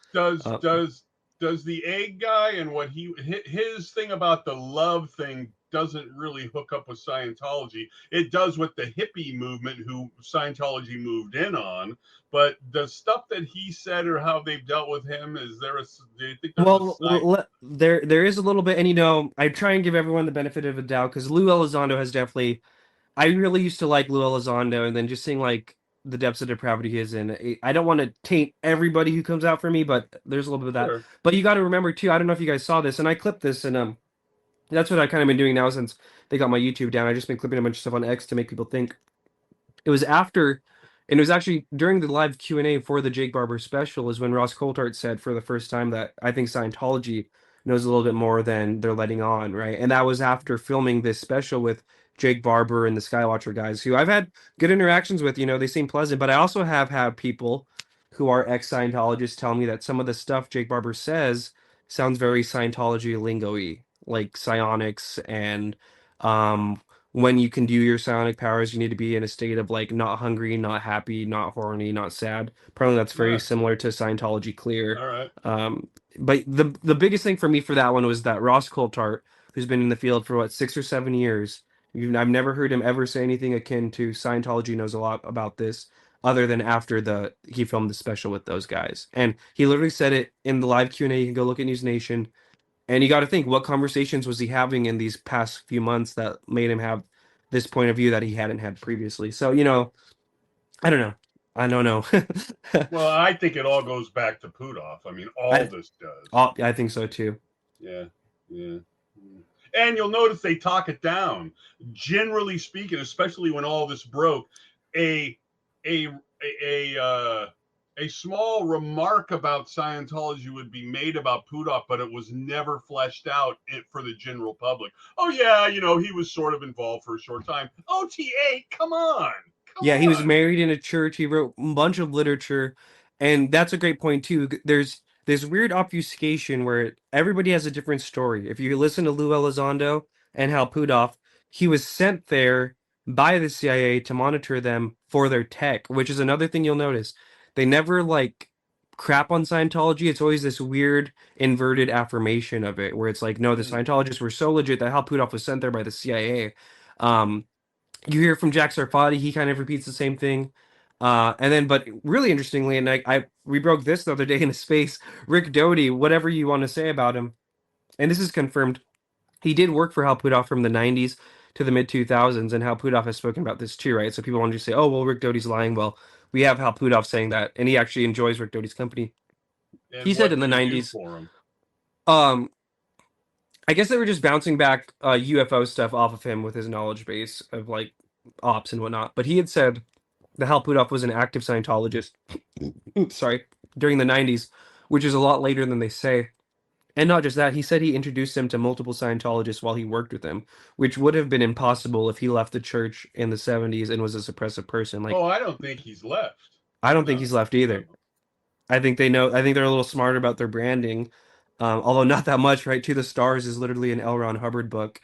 G: Does the egg guy and what his thing about the love thing doesn't really hook up with Scientology? It does with the hippie movement, who Scientology moved in on. But the stuff that he said or how they've dealt with him, do you think
F: there is a little bit, and I try and give everyone the benefit of the doubt, because Lou Elizondo has definitely, I really used to like Lou Elizondo, and then just seeing like the depths of depravity he is in, I don't want to taint everybody who comes out for me, but there's a little bit of that. Sure. But you got to remember too, I don't know if you guys saw this, and I clipped this, and that's what I've kind of been doing now since they got my YouTube down. I've just been clipping a bunch of stuff on X to make people think. It was after, and it was actually during the live Q&A for the Jake Barber special, is when Ross Coulthart said for the first time that I think Scientology knows a little bit more than they're letting on, right? And that was after filming this special with Jake Barber and the Skywatcher guys, who I've had good interactions with. They seem pleasant, but I also have had people who are ex-Scientologists tell me that some of the stuff Jake Barber says sounds very Scientology lingo-y, like psionics, and when you can do your psionic powers, you need to be in a state of like not hungry, not happy, not horny, not sad. Apparently that's very similar to Scientology clear.
G: All right.
F: But the biggest thing for me for that one was that Ross Coulthart, who's been in the field for 6 or 7 years, I've never heard him ever say anything akin to Scientology knows a lot about this, other than after he filmed the special with those guys. And he literally said it in the live Q&A. You can go look at News Nation. And you got to think, what conversations was he having in these past few months that made him have this point of view that he hadn't had previously? So, I don't know. I don't know.
G: Well, I think it all goes back to Puthoff. I mean, this does.
F: I think so too.
G: Yeah. And you'll notice they talk it down. Generally speaking, especially when all this broke, a small remark about Scientology would be made about Puthoff, but it was never fleshed out for the general public. Oh yeah, he was sort of involved for a short time. OTA, come on.
F: He was married in a church. He wrote a bunch of literature, and that's a great point too. There's this weird obfuscation where everybody has a different story. If you listen to Lou Elizondo and Hal Puthoff, he was sent there by the CIA to monitor them for their tech, which is another thing you'll notice. They never crap on Scientology. It's always this weird inverted affirmation of it, where it's like, no, the Scientologists were so legit that Hal Puthoff was sent there by the CIA. You hear from Jack Sarfati, he kind of repeats the same thing. And then, but really interestingly, and we broke this the other day in a space, Rick Doty, whatever you want to say about him, and this is confirmed, he did work for Hal Puthoff from the 90s to the mid 2000s, and Hal Puthoff has spoken about this too, right? So people want to say, oh, well, Rick Doty's lying. Well, we have Hal Puthoff saying that, and he actually enjoys Rick Doty's company.
G: And
F: he said in the 90s, I guess they were just bouncing back UFO stuff off of him with his knowledge base of ops and whatnot. But he had said that Hal Puthoff was an active Scientologist, during the 90s, which is a lot later than they say. And not just that, he said he introduced him to multiple Scientologists while he worked with them, which would have been impossible if he left the church in the 70s and was a suppressive person.
G: I don't think he's left.
F: I don't think he's left either. I think they know. I think they're a little smarter about their branding, although not that much. Right, To the Stars is literally an L. Ron Hubbard book.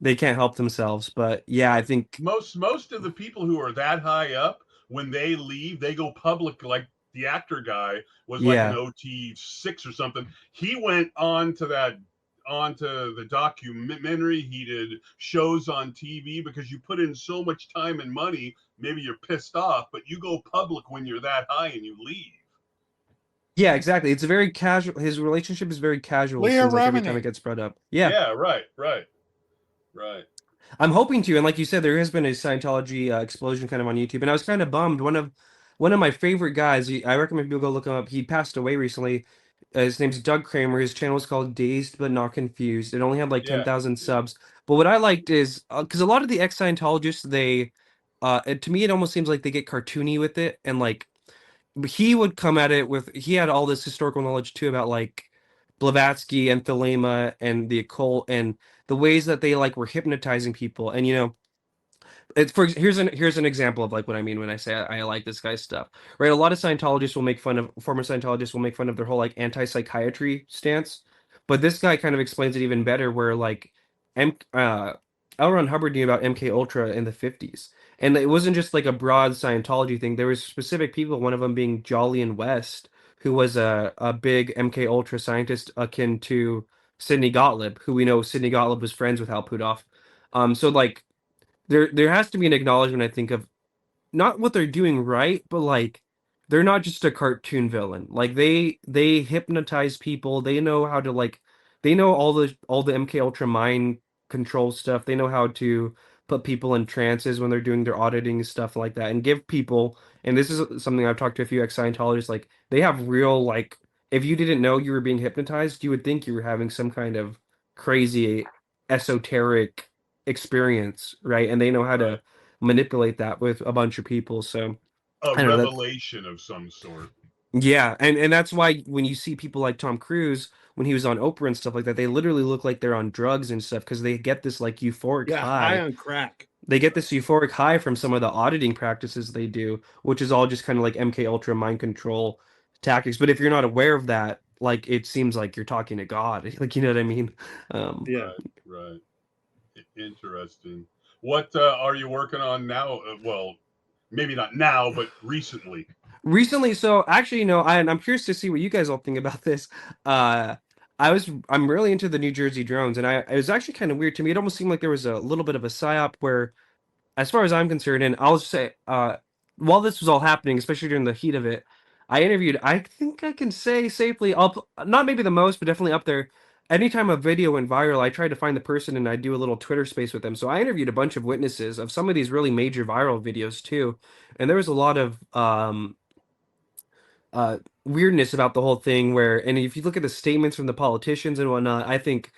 F: They can't help themselves, but yeah, I think
G: most of the people who are that high up, when they leave, they go public. Like the actor guy was an OT6 or something. He went onto the documentary. He did shows on TV because you put in so much time and money. Maybe you're pissed off, but you go public when you're that high and you leave.
F: Yeah, exactly. It's a very casual. His relationship is very casual. It seems like every time it gets brought up.
G: Yeah, right.
F: I'm hoping to, and like you said, there has been a Scientology explosion kind of on YouTube, and I was kind of bummed. One of my favorite guys, I recommend people go look him up. He passed away recently. His name's Doug Kramer. His channel is called Dazed But Not Confused. It only had 10,000 subs. But what I liked is because a lot of the ex-Scientologists, to me, it almost seems like they get cartoony with it, and he would come at it with, he had all this historical knowledge too about Blavatsky and Thelema and the occult and the ways that they were hypnotizing people. And here's an example of what I mean when I say I like this guy's stuff, right? A lot of Scientologists will make fun of former Scientologists will make fun of their whole anti-psychiatry stance, but this guy kind of explains it even better. Where L. Ron Hubbard knew about MK Ultra in the 50s, and it wasn't just a broad Scientology thing. There was specific people, one of them being Jolyon West, who was a big MK Ultra scientist akin to Sidney Gottlieb, who we know Sidney Gottlieb was friends with Hal Puthoff. So there has to be an acknowledgement, I think, of not what they're doing right, but they're not just a cartoon villain. They hypnotize people. They know how to they know all the MK Ultra mind control stuff. They know how to put people in trances when they're doing their auditing and stuff like that, and give people. And this is something I've talked to a few ex-Scientologists. They have real if you didn't know you were being hypnotized, you would think you were having some kind of crazy esoteric experience, right? And they know how to manipulate that with a bunch of people. So
G: a revelation of some sort.
F: Yeah, and that's why when you see people like Tom Cruise when he was on Oprah and stuff like that, they literally look like they're on drugs and stuff because they get this euphoric high
E: on crack.
F: They get this euphoric high from some of the auditing practices they do, which is all just kind of MK Ultra mind control tactics. But if you're not aware of that, it seems like you're talking to God. You know what I mean?
G: Right. Interesting. What are you working on now? Well, maybe not now, but recently.
F: So actually, I'm curious to see what you guys all think about this. I'm really into the New Jersey drones, and it was actually kind of weird to me. It almost seemed like there was a little bit of a psyop where, as far as I'm concerned, and I'll say, while this was all happening, especially during the heat of it, I think I can say safely, not maybe the most, but definitely up there, anytime a video went viral, I tried to find the person and I do a little Twitter space with them. So I interviewed a bunch of witnesses of some of these really major viral videos too, and there was a lot of weirdness about the whole thing. And if you look at the statements from the politicians and whatnot, I think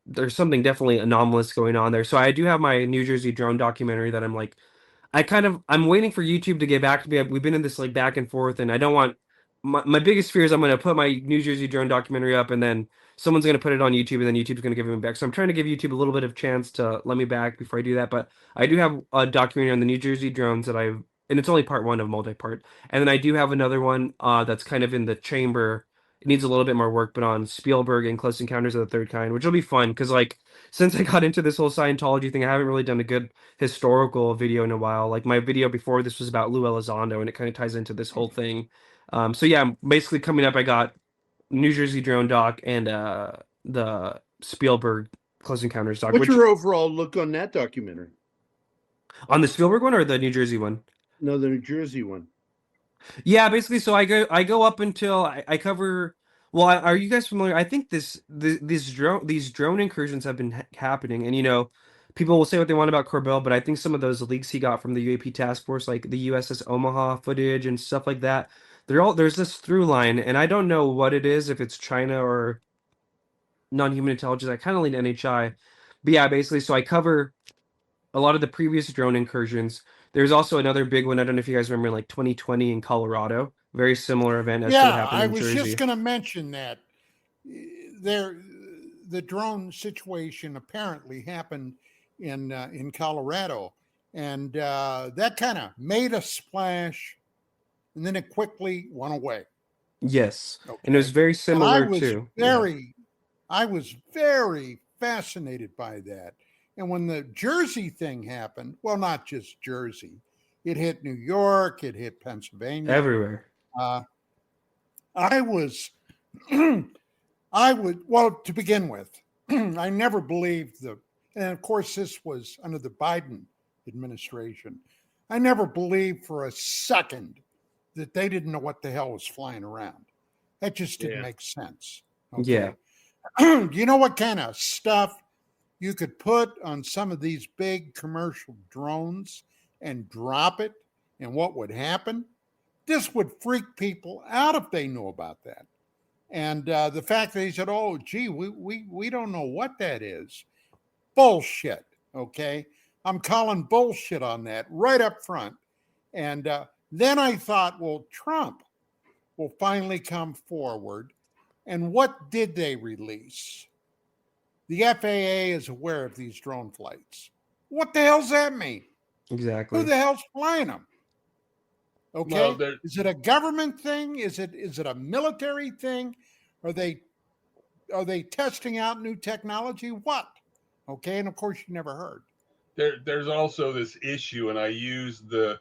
F: there's something definitely anomalous going on there. So I do have my New Jersey drone documentary that I'm waiting for YouTube to get back to me. We've been in this like back and forth, and I don't want my biggest fear is I'm going to put my New Jersey drone documentary up, and then someone's going to put it on YouTube, and then YouTube's going to give me back. So I'm trying to give YouTube a little bit of chance to let me back before I do that. But I do have a documentary on the New Jersey drones and it's only part one of multi-part. And then I do have another one that's kind of in the chamber. It needs a little bit more work, but on Spielberg and Close Encounters of the Third Kind, which will be fun because like since I got into this whole Scientology thing, I haven't really done a good historical video in a while. Like my video before this was about Lou Elizondo, and it kind of ties into this whole thing. So yeah, basically coming up, I got New Jersey drone doc and the Spielberg Close Encounters doc.
E: What's your overall look on that documentary?
F: On the Spielberg one or the New Jersey one?
E: No, the New Jersey one.
F: Yeah, basically. So I go up until I cover. Well, are you guys familiar? I think these drone incursions have been happening, and people will say what they want about Corbell, but I think some of those leaks he got from the UAP task force, like the USS Omaha footage and stuff like that, there's this through line, and I don't know what it is, if it's China or non-human intelligence. I kind of lean NHI, but yeah, basically. So I cover a lot of the previous drone incursions. There's also another big one. I don't know if you guys remember, like 2020 in Colorado. Very similar event as to what happened in Jersey.
D: I was just going to mention that. The drone situation apparently happened in Colorado, and that kind of made a splash, and then it quickly went away.
F: Yes, okay. And it was very similar too.
D: I was very fascinated by that. And when the Jersey thing happened, well, not just Jersey, it hit New York, it hit Pennsylvania,
F: everywhere.
D: Well, to begin with, I never believed and of course this was under the Biden administration. I never believed for a second that they didn't know what the hell was flying around. That just didn't make sense.
F: Okay?
D: Yeah. You know what kind of stuff you could put on some of these big commercial drones and drop it, and what would happen? This would freak people out if they knew about that. And the fact that he said, "Oh, gee, we don't know what that is," bullshit. Okay, I'm calling bullshit on that right up front. And then I thought, well, Trump will finally come forward. And what did they release? The FAA is aware of these drone flights. What the hell's that mean?
F: Exactly.
D: Who the hell's flying them? Okay. Well, is it a government thing? Is it a military thing? Are they testing out new technology? What? Okay. And of course, you never heard.
G: There's also this issue, and I use the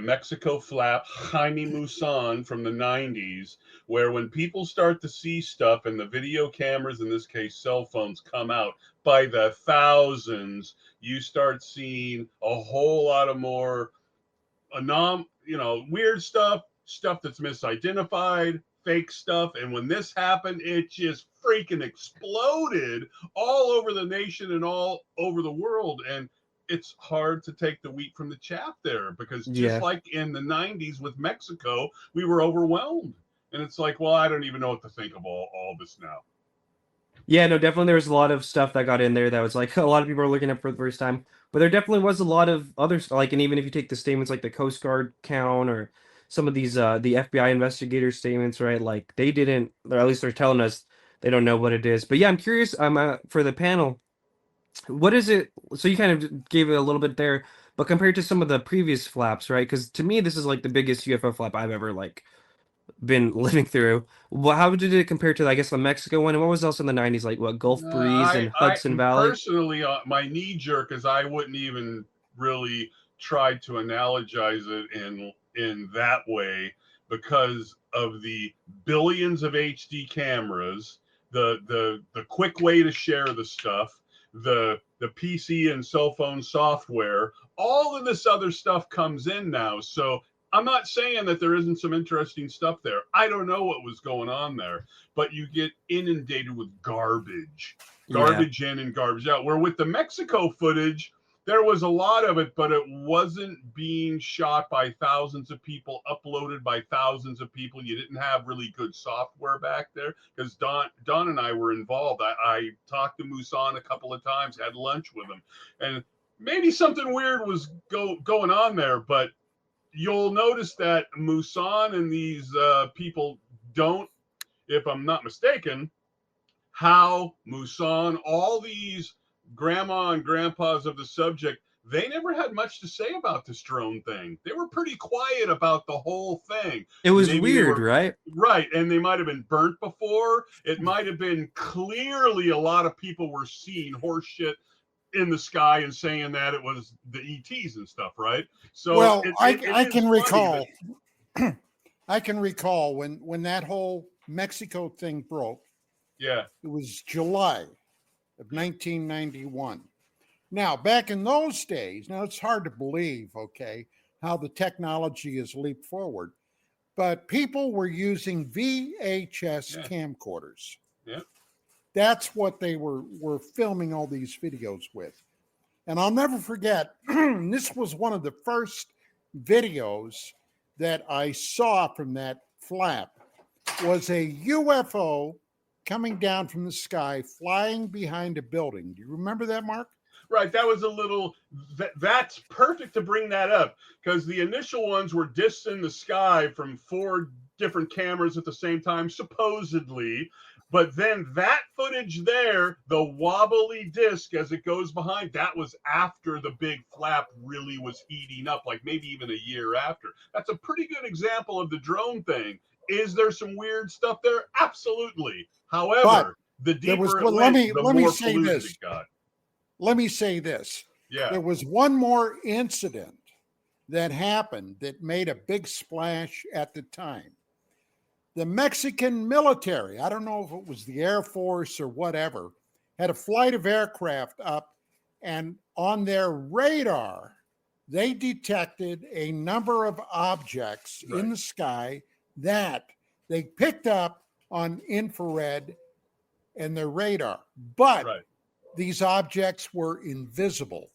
G: Mexico flap Jaime Maussan from the 90s, where when people start to see stuff and the video cameras, in this case cell phones, come out by the thousands, you start seeing a whole lot of more weird stuff that's misidentified, fake stuff. And when this happened, it just freaking exploded all over the nation and all over the world. And it's hard to take the wheat from the chaff there, because just like in the 90s with Mexico, we were overwhelmed. And it's like, well, I don't even know what to think of all this now.
F: Yeah, no, definitely there was a lot of stuff that got in there that was like a lot of people are looking at for the first time. But there definitely was a lot of other stuff. Like, and even if you take the statements like the Coast Guard count or some of these the FBI investigator statements, right? Like they didn't, or at least they're telling us they don't know what it is. But yeah, I'm curious for the panel. What is it? So you kind of gave it a little bit there, but compared to some of the previous flaps, right? Because to me, this is like the biggest UFO flap I've ever been living through. Well, how did it compare to, I guess, the Mexico one? And what was else in the 90s? Like what, Gulf Breeze and Hudson Valley?
G: Personally, my knee jerk is I wouldn't even really try to analogize it in that way, because of the billions of HD cameras, the quick way to share the stuff, the PC and cell phone software, all of this other stuff comes in now. So I'm not saying that there isn't some interesting stuff there. I don't know what was going on there, but you get inundated with garbage in and garbage out. Where with the Mexico footage, there was a lot of it, but it wasn't being shot by thousands of people, uploaded by thousands of people. You didn't have really good software back there because Don and I were involved. I talked to Musan a couple of times, had lunch with him, and maybe something weird was going on there, but you'll notice that Musan and these people don't, if I'm not mistaken, how Musan, all these grandma and grandpas of the subject, they never had much to say about this drone thing. They were pretty quiet about the whole thing.
F: It was weird, right?
G: Right. And they might have been burnt before. It might have been clearly a lot of people were seeing horse shit in the sky and saying that it was the ETs and stuff, right? So
D: well, I can recall I can recall when that whole Mexico thing broke.
G: Yeah.
D: It was July of 1991. Now, back in those days, now it's hard to believe, okay, how the technology has leaped forward, but people were using VHS camcorders.
G: Yeah.
D: That's what they were filming all these videos with. And I'll never forget, this was one of the first videos that I saw from that flap, was a UFO coming down from the sky, flying behind a building. Do you remember that, Mark?
G: Right. That was a little, that's perfect to bring that up because the initial ones were discs in the sky from 4 different cameras at the same time, supposedly. But then that footage there, the wobbly disc as it goes behind, that was after the big flap really was heating up, like maybe even a year after. That's a pretty good example of the drone thing. Is there some weird stuff there? Absolutely. However, the deeper it went, the more polluted it got.
D: Let me say this.
G: Yeah.
D: There was one more incident that happened that made a big splash at the time. The Mexican military, I don't know if it was the Air Force or whatever, had a flight of aircraft up, and on their radar, they detected a number of objects in the sky that they picked up on infrared and their radar. But these objects were invisible.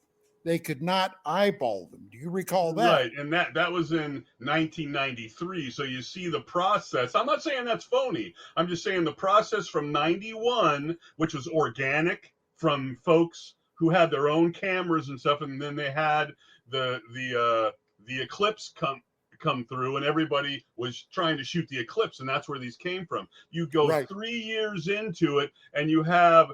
D: They could not eyeball them. Do you recall that?
G: Right, and that was in 1993. So you see the process. I'm not saying that's phony. I'm just saying the process from 91, which was organic from folks who had their own cameras and stuff, and then they had the eclipse come through, and everybody was trying to shoot the eclipse, and that's where these came from. You go 3 years into it, and you have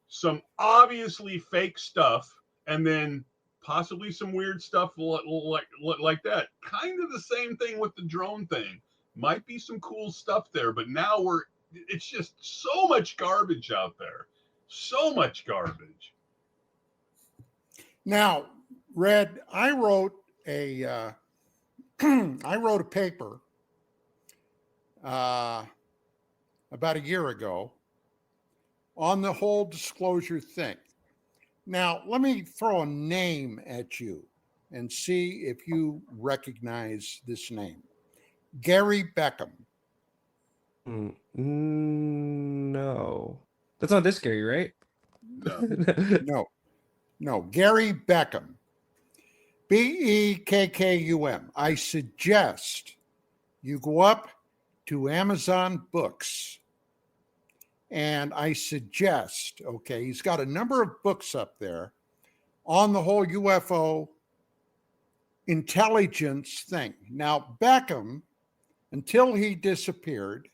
G: some obviously fake stuff, and then possibly some weird stuff like that. Kind of the same thing with the drone thing. Might be some cool stuff there, but now it's just so much garbage out there. So much garbage.
D: Now, Red, I wrote a paper about a year ago on the whole disclosure thing. Now, let me throw a name at you and see if you recognize this name. Gary Beckham.
F: No. That's not this Gary, right?
D: No. Gary Beckham. Beckum. I suggest you go up to Amazon Books. And I suggest, okay, he's got a number of books up there on the whole UFO intelligence thing. Now, Beckham, until he disappeared,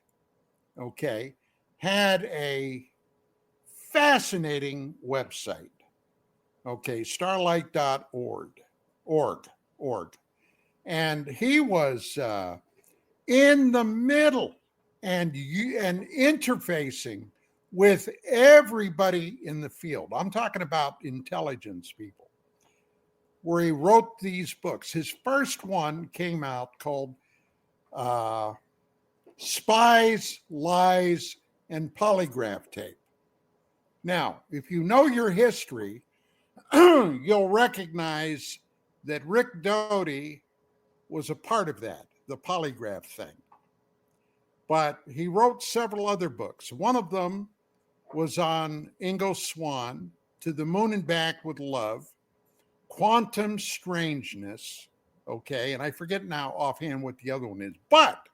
D: okay, had a fascinating website, okay, starlight.org. And he was in the middle and interfacing with everybody in the field. I'm talking about intelligence people, where he wrote these books. His first one came out called Spies, Lies, and Polygraph Tape. Now, if you know your history, you'll recognize that Rick Doty was a part of that, the polygraph thing. But he wrote several other books. One of them was on Ingo Swann, To the Moon and Back with Love, Quantum Strangeness, okay, and I forget now offhand what the other one is, but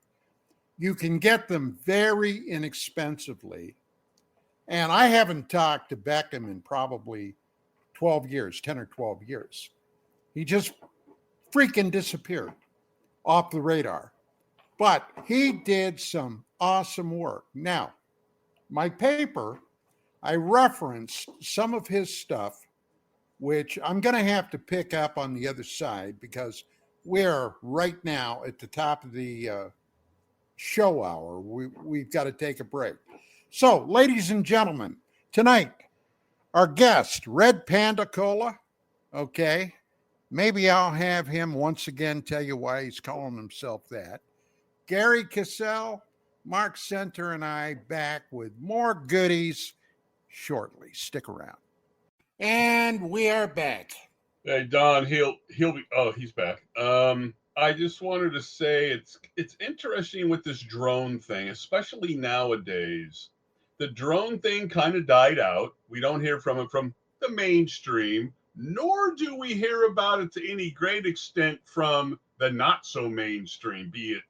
D: you can get them very inexpensively. And I haven't talked to Beckham in probably 12 years, 10 or 12 years. He just freaking disappeared off the radar. But he did some awesome work. Now, my paper, I referenced some of his stuff, which I'm going to have to pick up on the other side because we're right now at the top of the show hour. We've got to take a break. So, ladies and gentlemen, tonight, our guest, RedPandaKoala, okay, maybe I'll have him once again tell you why he's calling himself that. Gerry Cassell, Mark Center, and I back with more goodies shortly. Stick around. And we are back.
G: Hey, Don, he'll be. Oh, he's back. I just wanted to say it's interesting with this drone thing, especially nowadays. The drone thing kind of died out. We don't hear from it from the mainstream, nor do we hear about it to any great extent from the not so mainstream, be it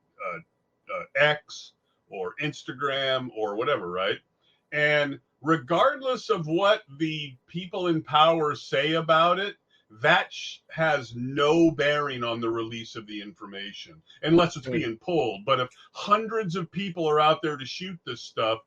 G: X or Instagram or whatever, right? And regardless of what the people in power say about it, that has no bearing on the release of the information unless it's being pulled. But if hundreds of people are out there to shoot this stuff,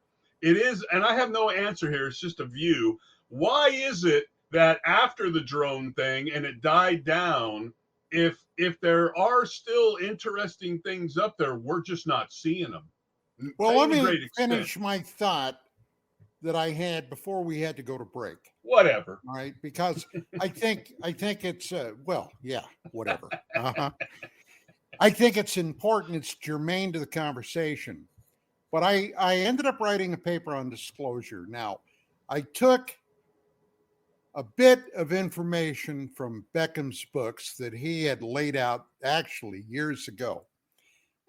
G: it is, and I have no answer here, it's just a view. Why is it that after the drone thing and it died down, if there are still interesting things up there, we're just not seeing them?
D: Well, let me finish my thought that I had before we had to go to break.
G: Whatever.
D: All right, because I think it's well, yeah, whatever. I think it's important. It's germane to the conversation. But I ended up writing a paper on disclosure. Now, I took a bit of information from Beckham's books that he had laid out actually years ago.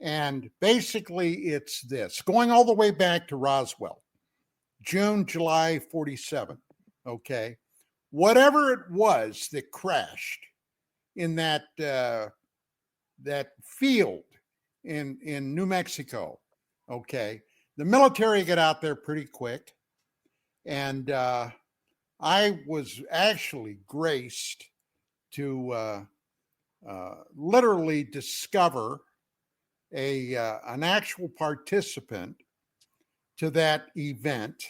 D: And basically it's this, going all the way back to Roswell, June, July 47, okay? Whatever it was that crashed in that field in New Mexico, okay? The military got out there pretty quick, and I was actually graced to literally discover an actual participant to that event,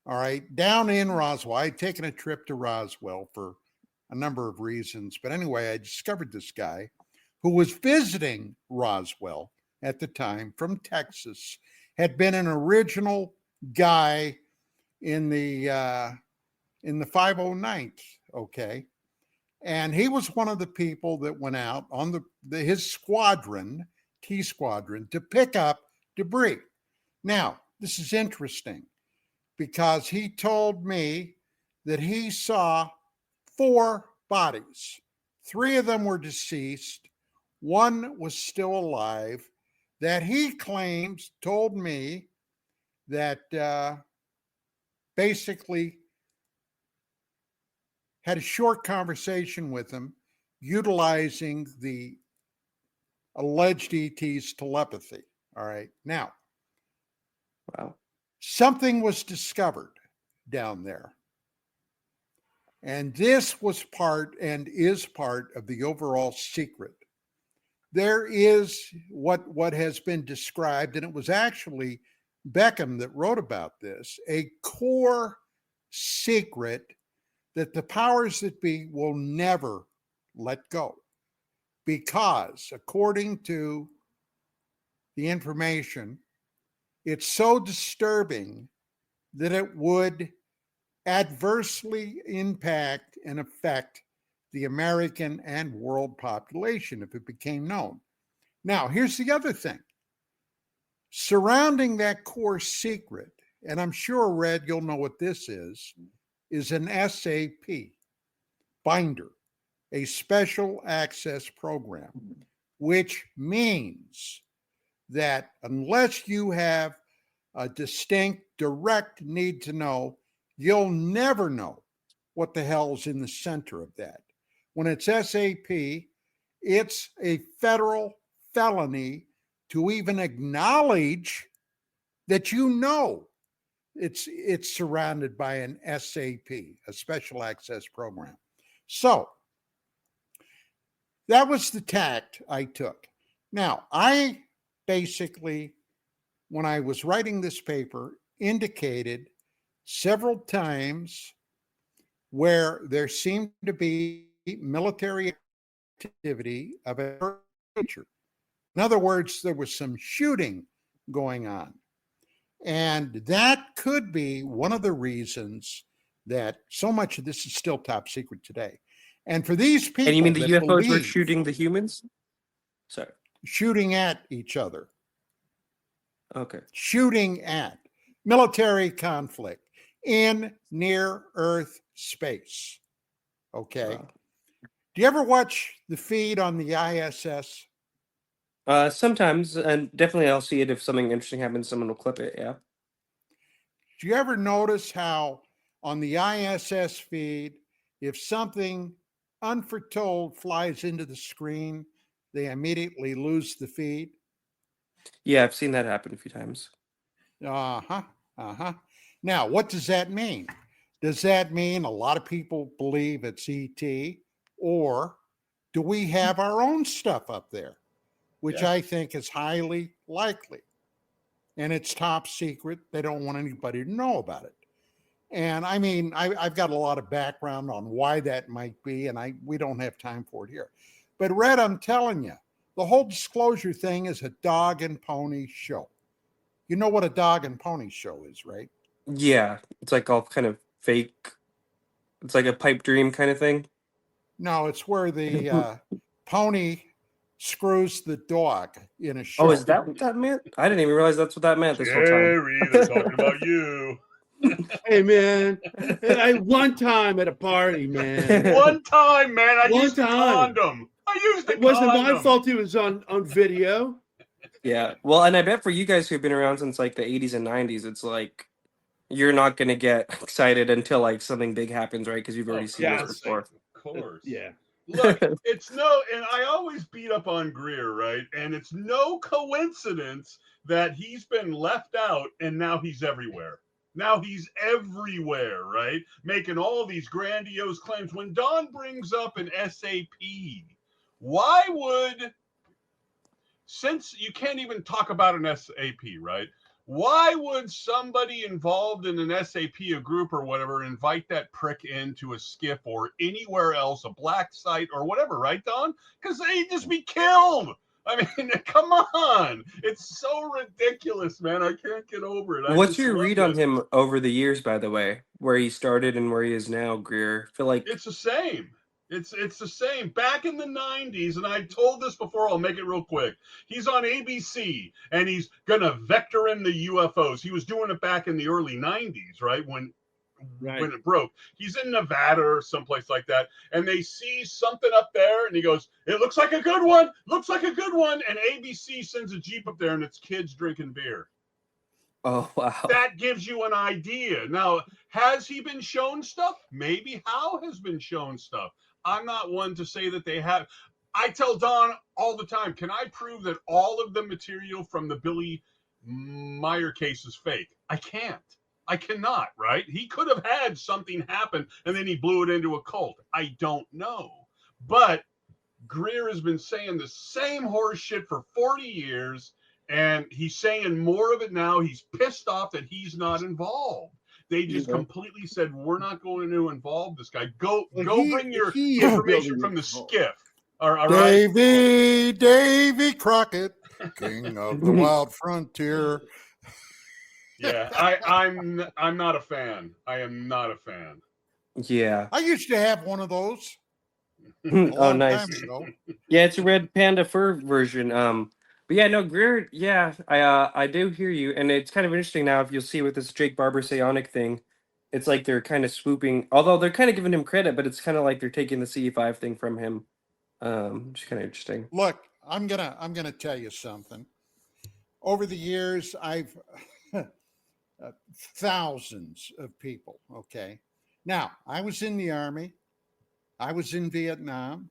D: all right, down in Roswell. I'd taken a trip to Roswell for a number of reasons, but anyway, I discovered this guy who was visiting Roswell at the time from Texas, had been an original guy in the 509th, okay? And he was one of the people that went out on his squadron, T Squadron, to pick up debris. Now, this is interesting because he told me that he saw 4 bodies. 3 of them were deceased. 1 was still alive, that he told me that basically had a short conversation with him utilizing the alleged ET's telepathy. All right. Now,
F: wow,
D: something was discovered down there. And this was part and is part of the overall secret. There is what has been described, and it was actually Beckham that wrote about this, a core secret that the powers that be will never let go. Because according to the information, it's so disturbing that it would adversely impact and affect the American and world population if it became known. Now, here's the other thing. Surrounding that core secret, and I'm sure, Red, you'll know what this is an SAP binder, a special access program, which means that unless you have a distinct, direct need to know, you'll never know what the hell's in the center of that. When it's SAP, it's a federal felony to even acknowledge that you know it's surrounded by an SAP, a special access program. So that was the tact I took. Now, I basically, when I was writing this paper, indicated several times where there seemed to be military activity of a nature. In other words, there was some shooting going on. And that could be one of the reasons that so much of this is still top secret today. And for these people,
F: and you mean the UFOs were
D: believe,
F: shooting the humans? Sorry.
D: shooting at each other,
F: Okay.
D: shooting at military conflict in near Earth space. Okay.
F: Wow.
D: Do you ever watch the feed on the ISS?
F: Sometimes, and definitely I'll see it if something interesting happens. Someone will clip it. Yeah.
D: Do you ever notice how on the ISS feed, if something unforetold flies into the screen, they immediately lose the feed?
F: Yeah, I've seen that happen a few times.
D: Uh-huh. Uh-huh. Now, what does that mean? Does that mean a lot of people believe it's ET, or do we have our own stuff up there, which I think is highly likely? And it's top secret. They don't want anybody to know about it. And I mean, I've got a lot of background on why that might be, and we don't have time for it here. But Red, I'm telling you, the whole disclosure thing is a dog and pony show. You know what a dog and pony show is, right?
F: Yeah, it's like all kind of fake. It's like a pipe dream kind of thing.
D: No, it's where the pony screws the dog in a show.
F: Oh, is that what that meant? I didn't even realize that's what that meant this whole time.
G: Gerry, they're talking about you.
E: Hey, man. One time at a party, man.
G: One time, man. I
E: One
G: used the
E: time.
G: condom. I used the
E: It wasn't
G: condom.
E: my fault it was on video.
F: Yeah. Well, and I bet for you guys who've been around since like the 80s and 90s, it's like you're not going to get excited until like something big happens, right? Because you've already seen
E: yeah,
F: this before.
G: Of course.
E: Yeah.
G: Look, it's no, and I always beat up on Greer, right? And it's no coincidence that he's been left out and now he's everywhere. Now he's everywhere, right? Making all these grandiose claims. When Don brings up an SAP, why would, since you can't even talk about an SAP, right? Why would somebody involved in an SAP, a group or whatever, invite that prick into a skiff or anywhere else, a black site or whatever, right, Don? Because they'd just be killed. I mean, come on. It's so ridiculous, man. I can't get over it.
F: What's your read on him over the years, by the way? Where he started and where he is now, Greer? I feel like
G: it's the same. It's the same. Back in the 90s, and I told this before, I'll make it real quick. He's on ABC, and he's going to vector in the UFOs. He was doing it back in the early 90s, right? When it broke. He's in Nevada or someplace like that, and they see something up there, and he goes, it looks like a good one. Looks like a good one. And ABC sends a Jeep up there, and it's kids drinking beer.
F: Oh, wow.
G: That gives you an idea. Now, has he been shown stuff? Maybe Hal has been shown stuff. I'm not one to say that they have. I tell Don all the time, can I prove that all of the material from the Billy Meyer case is fake? I can't. I cannot, right? He could have had something happen and then he blew it into a cult. I don't know. But Greer has been saying the same horse shit for 40 years, and he's saying more of it now. He's pissed off that he's not involved. They just completely said, we're not going to involve this guy. Go bring your information from the skiff. All right.
D: Davy Crockett, king of the wild frontier.
G: Yeah, I'm not a fan. I am not a fan.
F: Yeah.
D: I used to have one of those.
F: Oh, nice. Yeah, it's a red panda fur version. But yeah, no, Greer, yeah, I do hear you, and it's kind of interesting now if you'll see with this Jake Barber psionic thing, it's like they're kind of swooping, although they're kind of giving him credit, but it's kind of like they're taking the CE5 thing from him. Which is kind of interesting.
D: Look, I'm gonna tell you something. Over the years, I've thousands of people. Okay, now I was in the Army. I was in Vietnam.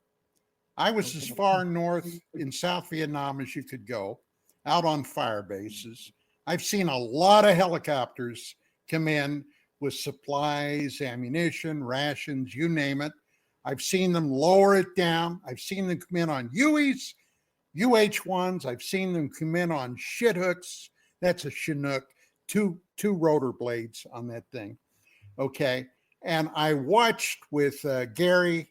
D: I was as far north in South Vietnam as you could go, out on fire bases. I've seen a lot of helicopters come in with supplies, ammunition, rations, you name it. I've seen them lower it down. I've seen them come in on UEs, UH-1s. I've seen them come in on shit hooks. That's a Chinook, two rotor blades on that thing. Okay. And I watched with Gerry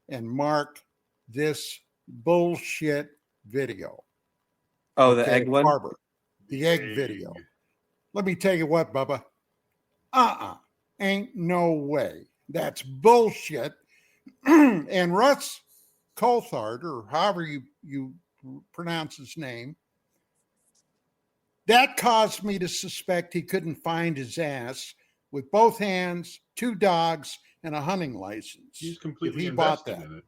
D: and Mark this bullshit video.
F: Oh, the egg one?
D: Barber. The egg video. Let me tell you what, Bubba. Ain't no way. That's bullshit. And Russ Coulthard, or however you pronounce his name, that caused me to suspect he couldn't find his ass with both hands, 2 dogs, and a hunting license.
G: He's completely
D: invested
G: in it.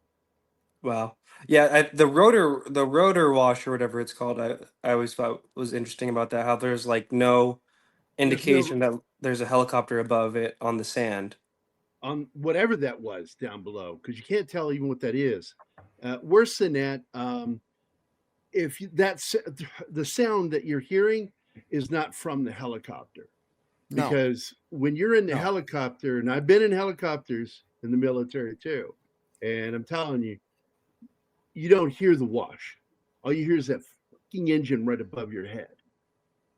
F: Wow. Yeah, the rotor wash or whatever it's called, I always thought was interesting about that, how there's like no indication that there's a helicopter above it on the sand.
E: On whatever that was down below, because you can't tell even what that is. Worse than that, if that's the sound that you're hearing is not from the helicopter.
D: No.
E: Because when you're in the helicopter, and I've been in helicopters in the military too, and I'm telling you, you don't hear the wash. All you hear is that fucking engine right above your head.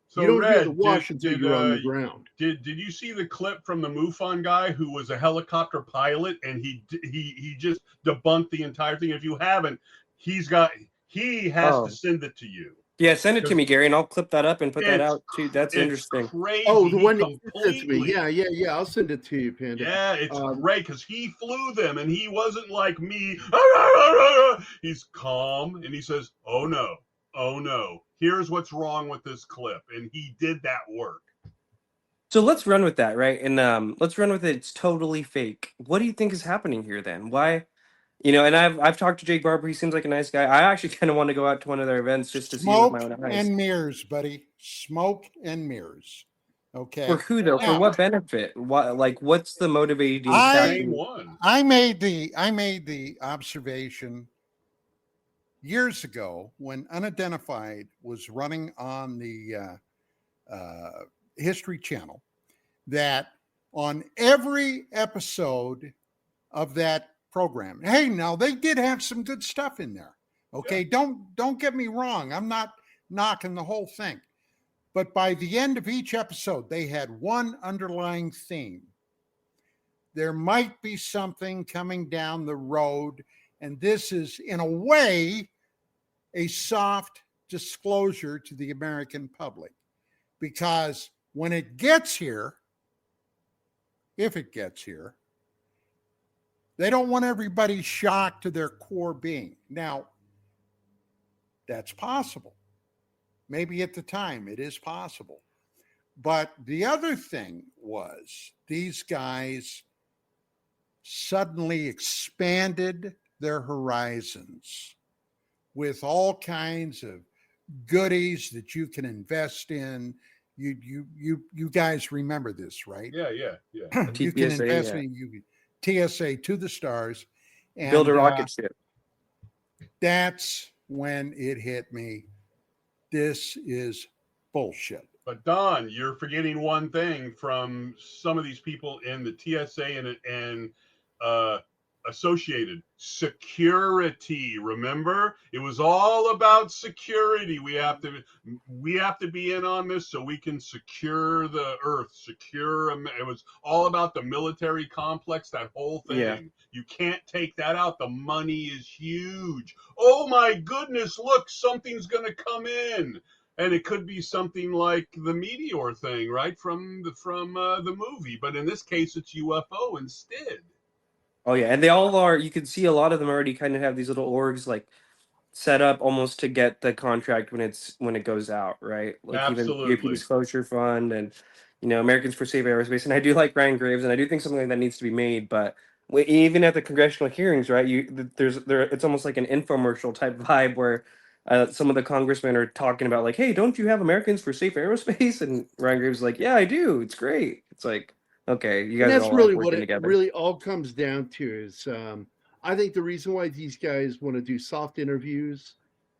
G: So
E: you don't
G: Red,
E: hear the wash until you're on the ground.
G: Did you see the clip from the MUFON guy who was a helicopter pilot, and he just debunked the entire thing? If you haven't, he has to send it to you.
F: Yeah, send it to me, Gerry, and I'll clip that up and put that out too. That's interesting.
G: Crazy.
E: Oh, the one that you sent to me. Yeah. I'll send it to you, Panda.
G: Yeah, it's great because he flew them, and he wasn't like me. He's calm, and he says, "Oh no, here's what's wrong with this clip," and he did that work.
F: So let's run with that, right? And let's run with it. It's totally fake. What do you think is happening here then? Why? And I've talked to Jake Barber. He seems like a nice guy. I actually kind of want to go out to one of their events just to see with my own eyes.
D: Smoke and mirrors, buddy. Smoke and mirrors. Okay.
F: For who though? For what benefit? What's the motivating
D: factor? I made the observation years ago when Unidentified was running on the History Channel that on every episode of that program, hey, now they did have some good stuff in there. Okay, yeah. Don't get me wrong. I'm not knocking the whole thing. But by the end of each episode, they had one underlying theme. There might be something coming down the road, and this is, in a way, a soft disclosure to the American public. Because when it gets here, if it gets here, they don't want everybody shocked to their core being. Now, that's possible. Maybe at the time it is possible. But the other thing was these guys suddenly expanded their horizons with all kinds of goodies that you can invest in. You guys remember this, right?
G: Yeah.
D: You can invest in TSA to the stars. And
F: build a rocket ship.
D: That's when it hit me. This is bullshit.
G: But Don, you're forgetting one thing from some of these people in the TSA and Associated security. Remember, it was all about security. We have to be in on this so we can secure the earth, it was all about the military complex, that whole thing. Yeah. You can't take that out. The money is huge. Oh my goodness, look, something's going to come in. And it could be something like the meteor thing, right, from the movie. But in this case, it's UFO instead.
F: Oh yeah, and they all are. You can see a lot of them already kind of have these little orgs like set up almost to get the contract when it goes out, right? Like
G: absolutely.
F: Even Disclosure Fund and Americans for Safe Aerospace. And I do like Ryan Graves, and I do think something like that needs to be made. But even at the congressional hearings, right? It's almost like an infomercial type vibe where some of the congressmen are talking about like, hey, don't you have Americans for Safe Aerospace? And Ryan Graves is like, yeah, I do. It's great. It's like, okay, you guys
E: And
F: are
E: that's
F: all
E: really what
F: working
E: it
F: together.
E: really all comes down to is I think the reason why these guys want to do soft interviews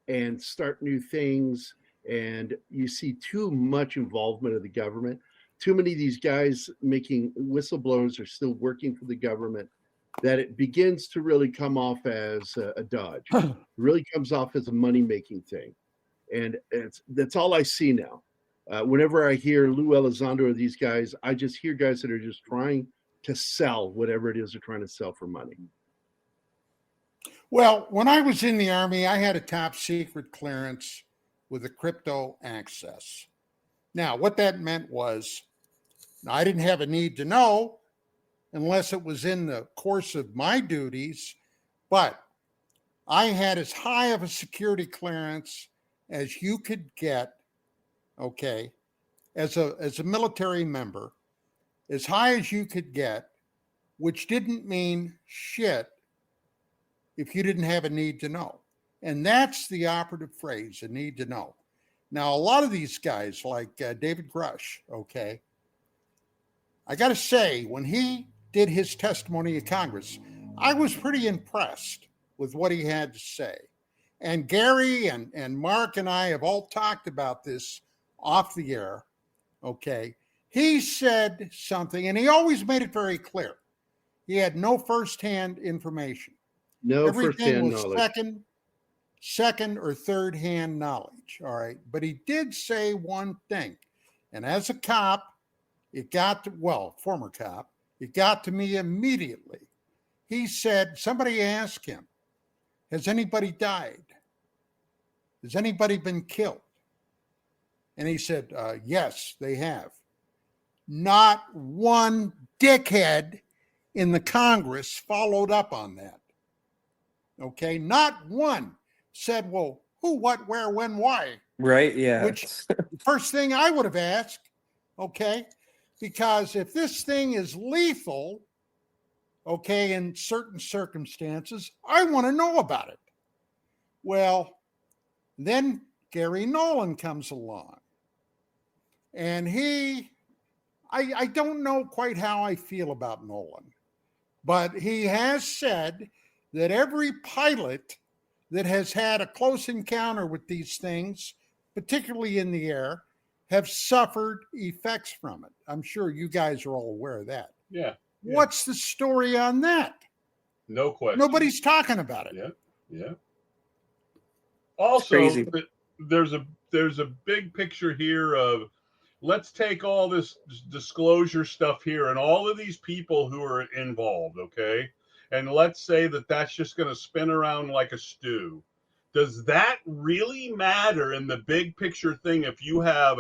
E: and start new things, and you see too much involvement of the government. Too many of these guys making whistleblowers are still working for the government, that it begins to really come off as a dodge. It really comes off as a money-making thing. And that's all I see now. Whenever I hear Lou Elizondo or these guys, I just hear guys that are just trying to sell whatever it is they're trying to sell for money.
D: Well, when I was in the Army, I had a top secret clearance with a crypto access. Now, what that meant was I didn't have a need to know unless it was in the course of my duties, but I had as high of a security clearance as you could get, okay, as a military member, as high as you could get, which didn't mean shit if you didn't have a need to know. And that's the operative phrase, a need to know. Now, a lot of these guys, like David Grush, okay, I got to say, when he did his testimony at Congress, I was pretty impressed with what he had to say. And Gerry and Mark and I have all talked about this off the air, okay. He said something, and he always made it very clear. He had no firsthand information.
E: No
D: Everything
E: firsthand
D: was
E: knowledge.
D: second or third hand knowledge. All right. But he did say one thing. And as a cop, it got to, well, former cop, it got to me immediately. He said, somebody asked him, has anybody died? Has anybody been killed? And he said, yes, they have. Not one dickhead in the Congress followed up on that. Okay, not one said, well, who, what, where, when, why?
F: Right, yeah.
D: Which the first thing I would have asked, okay, because if this thing is lethal, okay, in certain circumstances, I want to know about it. Well, then Gary Nolan comes along. And I don't know quite how I feel about Nolan, but he has said that every pilot that has had a close encounter with these things, particularly in the air, have suffered effects from it. I'm sure you guys are all aware of that.
G: Yeah.
D: What's the story on that?
G: No question.
D: Nobody's talking about it.
G: Yeah. Also, there's a big picture here of, let's take all this disclosure stuff here and all of these people who are involved, okay? And let's say that that's just going to spin around like a stew. Does that really matter in the big picture thing if you have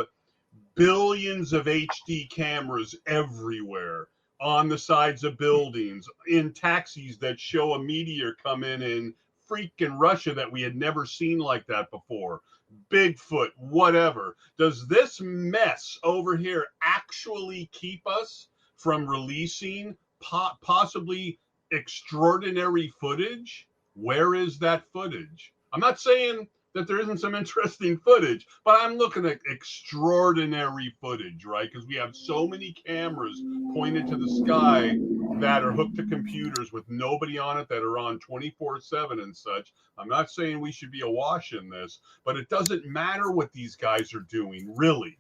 G: billions of HD cameras everywhere, on the sides of buildings, in taxis that show a meteor come in freaking Russia that we had never seen like that before? Bigfoot, whatever. Does this mess over here actually keep us from releasing possibly extraordinary footage? Where is that footage? I'm not saying that there isn't some interesting footage, but I'm looking at extraordinary footage, right? Because we have so many cameras pointed to the sky that are hooked to computers with nobody on it, that are on 24/7 and such. I'm not saying we should be awash in this, but it doesn't matter what these guys are doing, really,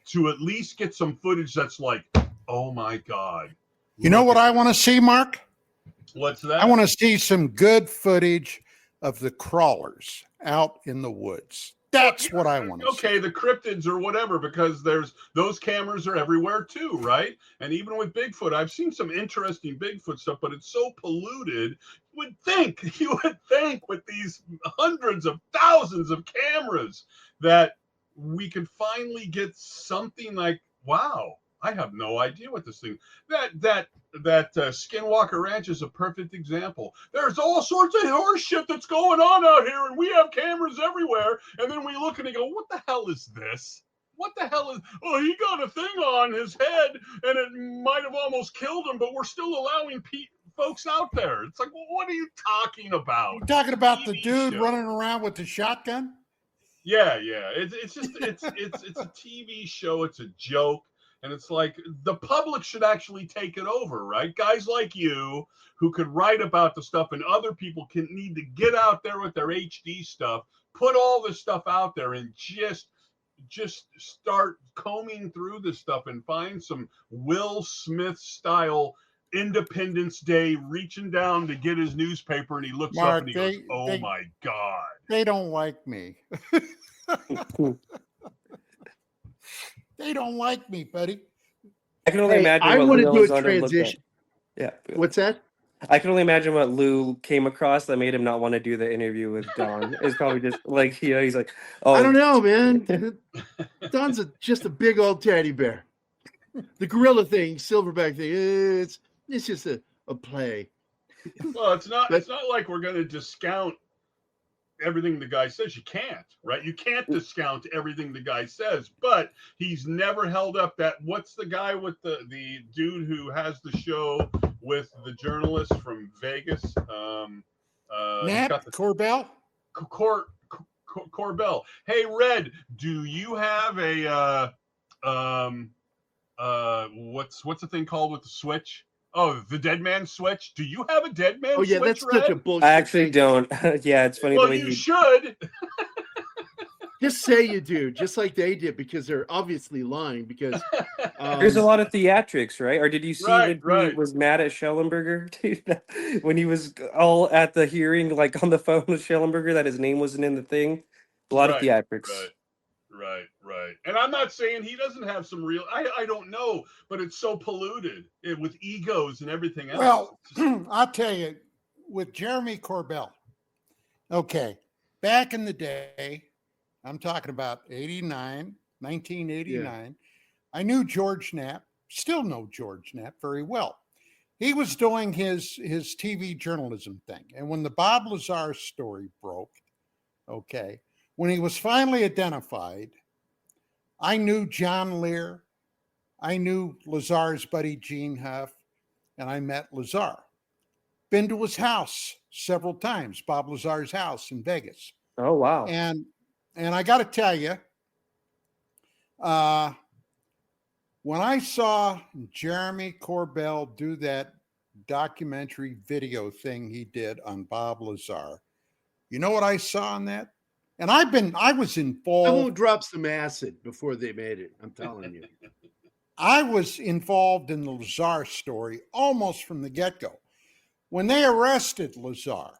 G: to at least get some footage that's like, oh my God.
D: You know what I want to see, Mark?
G: What's that?
D: I want to see some good footage of the crawlers out in the woods. That's what I want to see.
G: Okay, the cryptids or whatever, because those cameras are everywhere too, right? And even with Bigfoot, I've seen some interesting Bigfoot stuff, but it's so polluted. You would think with these hundreds of thousands of cameras that we could finally get something like, wow, I have no idea what this thing. That Skinwalker Ranch is a perfect example. There's all sorts of horse shit that's going on out here, and we have cameras everywhere. And then we look and go, what the hell is this? What the hell is? Oh, he got a thing on his head, and it might have almost killed him, but we're still allowing folks out there. It's like, well, what are you talking about?
D: You're talking about the dude running around with the shotgun?
G: Yeah. It's a TV show. It's a joke. And it's like the public should actually take it over, right? Guys like you who could write about the stuff, and other people need to get out there with their HD stuff, put all this stuff out there, and just start combing through this stuff and find some Will Smith style Independence Day, reaching down to get his newspaper, and he looks
D: Mark,
G: up and he goes, "Oh my God!"
D: They don't like me. They don't like me, buddy.
F: I can only imagine.
E: I want to do a
F: Elizondo
E: transition.
F: Yeah.
E: What's that?
F: I can only imagine what Lou came across that made him not want to do the interview with Don. It's probably just like, he's like, oh,
E: I don't know, man. Don's just a big old teddy bear. The gorilla thing, silverback thing, it's just a play.
G: Well, it's not like we're going to discount everything the guy says. You can't, right? You can't discount everything the guy says, but he's never held up that. What's the guy with the dude who has the show with the journalist from Vegas?
D: Nat Corbell?
G: Corbell. Hey, Red, do you have a what's the thing called with the switch? Oh, the dead man switch. Do you have a dead man switch? Oh, yeah, that's
E: Red? Such a bullshit.
F: I actually don't. Yeah, it's funny.
G: Well, you should.
F: Just
E: say you do, just like they did, because they're obviously lying. Because
F: there's a lot of theatrics, right? Or did you see when he was mad at Schellenberger when he was all at the hearing, like on the phone with Schellenberger, that his name wasn't in the thing? A lot of theatrics.
G: Right. And I'm not saying he doesn't have some real. I don't know, but it's so polluted with egos and everything else.
D: Well, I'll tell you, with Jeremy Corbell. Okay, back in the day, I'm talking about 1989. Yeah. I knew George Knapp, still know George Knapp very well. He was doing his TV journalism thing. And when the Bob Lazar story broke, okay, when he was finally identified, I knew John Lear, I knew Lazar's buddy Gene Huff, and I met Lazar. Been to his house several times, Bob Lazar's house in Vegas.
F: Oh, wow.
D: And I got to tell you, when I saw Jeremy Corbell do that documentary video thing he did on Bob Lazar, you know what I saw in that? And I was involved.
E: Someone dropped some acid before they made it. I'm telling you.
D: I was involved in the Lazar story almost from the get-go. When they arrested Lazar,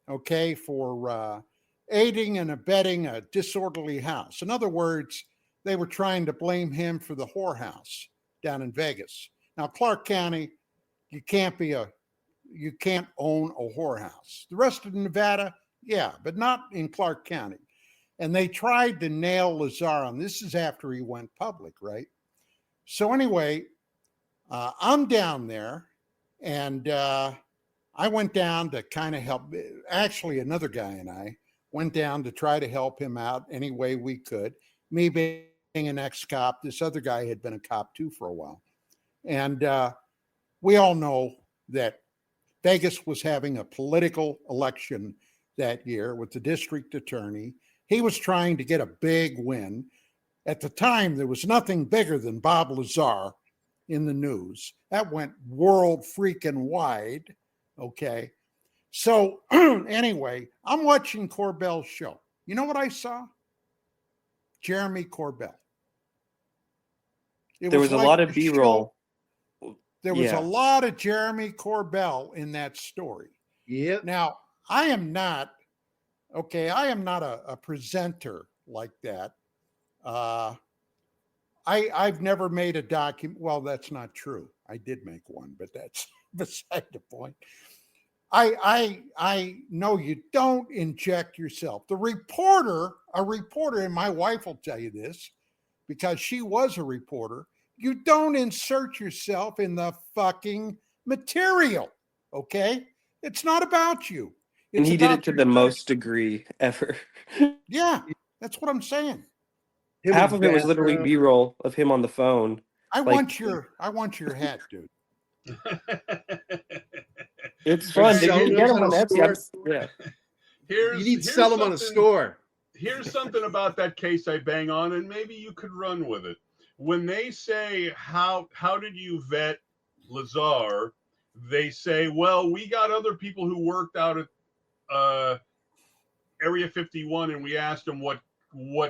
D: okay, for aiding and abetting a disorderly house. In other words, they were trying to blame him for the whorehouse down in Vegas. Now, Clark County, you can't own a whorehouse. The rest of Nevada, yeah, but not in Clark County. And they tried to nail Lazar on this. Is after he went public, right? So anyway, I'm down there, and I went down to kind of help. Actually, another guy and I went down to try to help him out any way we could. Me being an ex-cop, this other guy had been a cop too for a while. And we all know that Vegas was having a political election that year with the district attorney. He was trying to get a big win. At the time, there was nothing bigger than Bob Lazar in the news. That went world freaking wide, okay? So anyway, I'm watching Corbell's show. You know what I saw? Jeremy Corbell.
F: There was a lot of B-roll.
D: There was a lot of Jeremy Corbell in that story.
E: Yeah.
D: Now, I am not a presenter like that. I've never made a document. Well, that's not true. I did make one, but that's beside the point. I know you don't inject yourself. A reporter, and my wife will tell you this because she was a reporter, you don't insert yourself in the fucking material, okay? It's not about you.
F: And he did it to the most degree ever.
D: Yeah, that's what I'm saying.
F: Half of it was literally B-roll of him on the phone.
D: I want your hat, dude.
F: It's fun. You can get them on Etsy. Yeah.
E: You need to sell them on a store.
G: here's something about that case I bang on, and maybe you could run with it. When they say, how did you vet Lazar? They say, well, we got other people who worked out at Area 51, and we asked them what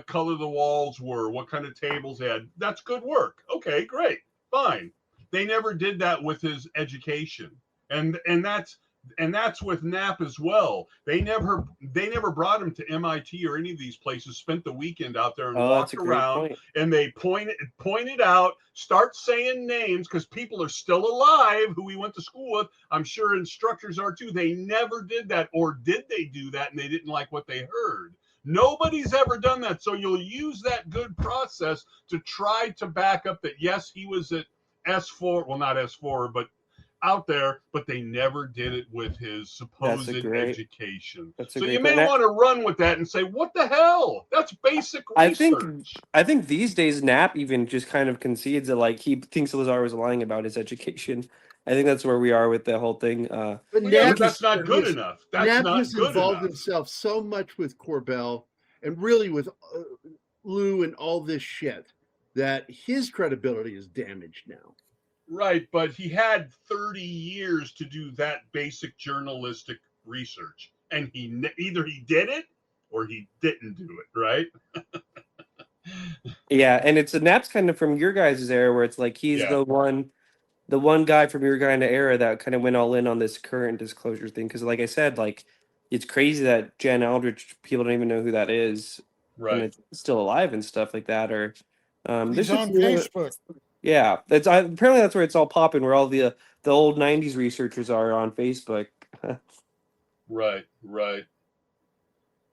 G: color the walls were, what kind of tables they had. That's good work. Okay, great, fine. They never did that with his education, and that's with Knapp as well. They never brought him to MIT or any of these places. Spent the weekend out there and walked around, and they pointed out, start saying names, because people are still alive who we went to school with. I'm sure instructors are too. They never did that, or did they do that and they didn't like what they heard? Nobody's ever done that. So you'll use that good process to try to back up that, yes, he was at S4, well, not S4, but out there, but they never did it with his supposed education. So you may want to run with that and say, what the hell? That's basic research.
F: I think these days Knapp even just kind of concedes that, like, he thinks Lazar was lying about his education. I think that's where we are with the whole thing.
E: But
G: that's not good enough. Knapp has
E: involved himself so much with Corbell and really with Lou and all this shit that his credibility is damaged now.
G: Right, but he had 30 years to do that basic journalistic research, and either he did it or he didn't do it, right?
F: Yeah, and it's Knapp's kind of from your guys' era, where it's like he's the one guy from your kind of era that kind of went all in on this current disclosure thing. Because, like I said, like, it's crazy that Jan Aldrich, people don't even know who that is,
G: right?
F: And it's still alive and stuff like that. Or
D: he's on Facebook.
F: Yeah, apparently that's where it's all popping, where all the old '90s researchers are on Facebook.
G: Right. Well,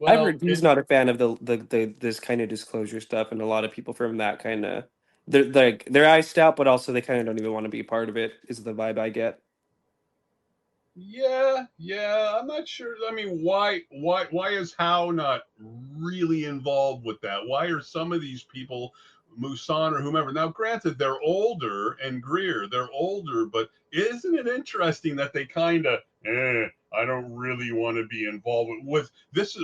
F: I've heard he's not a fan of the this kind of disclosure stuff, and a lot of people from that kind of they're iced out, but also they kind of don't even want to be a part of it. Is the vibe I get?
G: Yeah, I'm not sure. I mean, why is Howe not really involved with that? Why are some of these people, Musan or whomever? Now, granted, they're older, and Greer, they're older, but isn't it interesting that they kind of, I don't really want to be involved with this.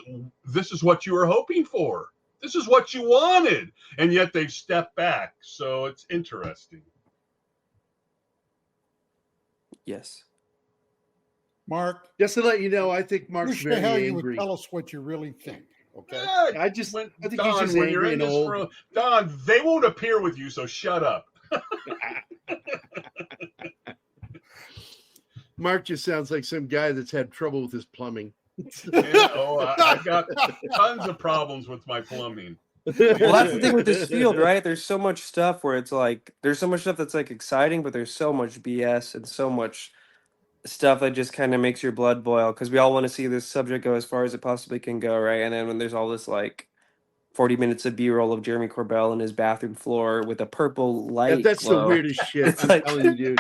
G: This is what you were hoping for. This is what you wanted, and yet they've stepped back. So it's interesting.
F: Yes.
D: Mark,
E: just to let you know, I think Mark's very angry.
D: You would tell us what you really think. Okay.
E: I think
G: Don,
E: he's just
G: when
E: angry
G: you're in
E: and
G: this
E: old.
G: room, Don, they won't appear with you, so shut up.
E: Mark just sounds like some guy that's had trouble with his plumbing.
G: I've got tons of problems with my plumbing.
F: Well, that's the thing with this field, right? There's so much stuff where it's like, there's so much stuff that's like exciting, but there's so much BS and so much stuff that just kind of makes your blood boil, because we all want to see this subject go as far as it possibly can go, right? And then when there's all this like 40 minutes of B-roll of Jeremy Corbell in his bathroom floor with a purple light.
E: That's the weirdest shit. I'm telling you, dude.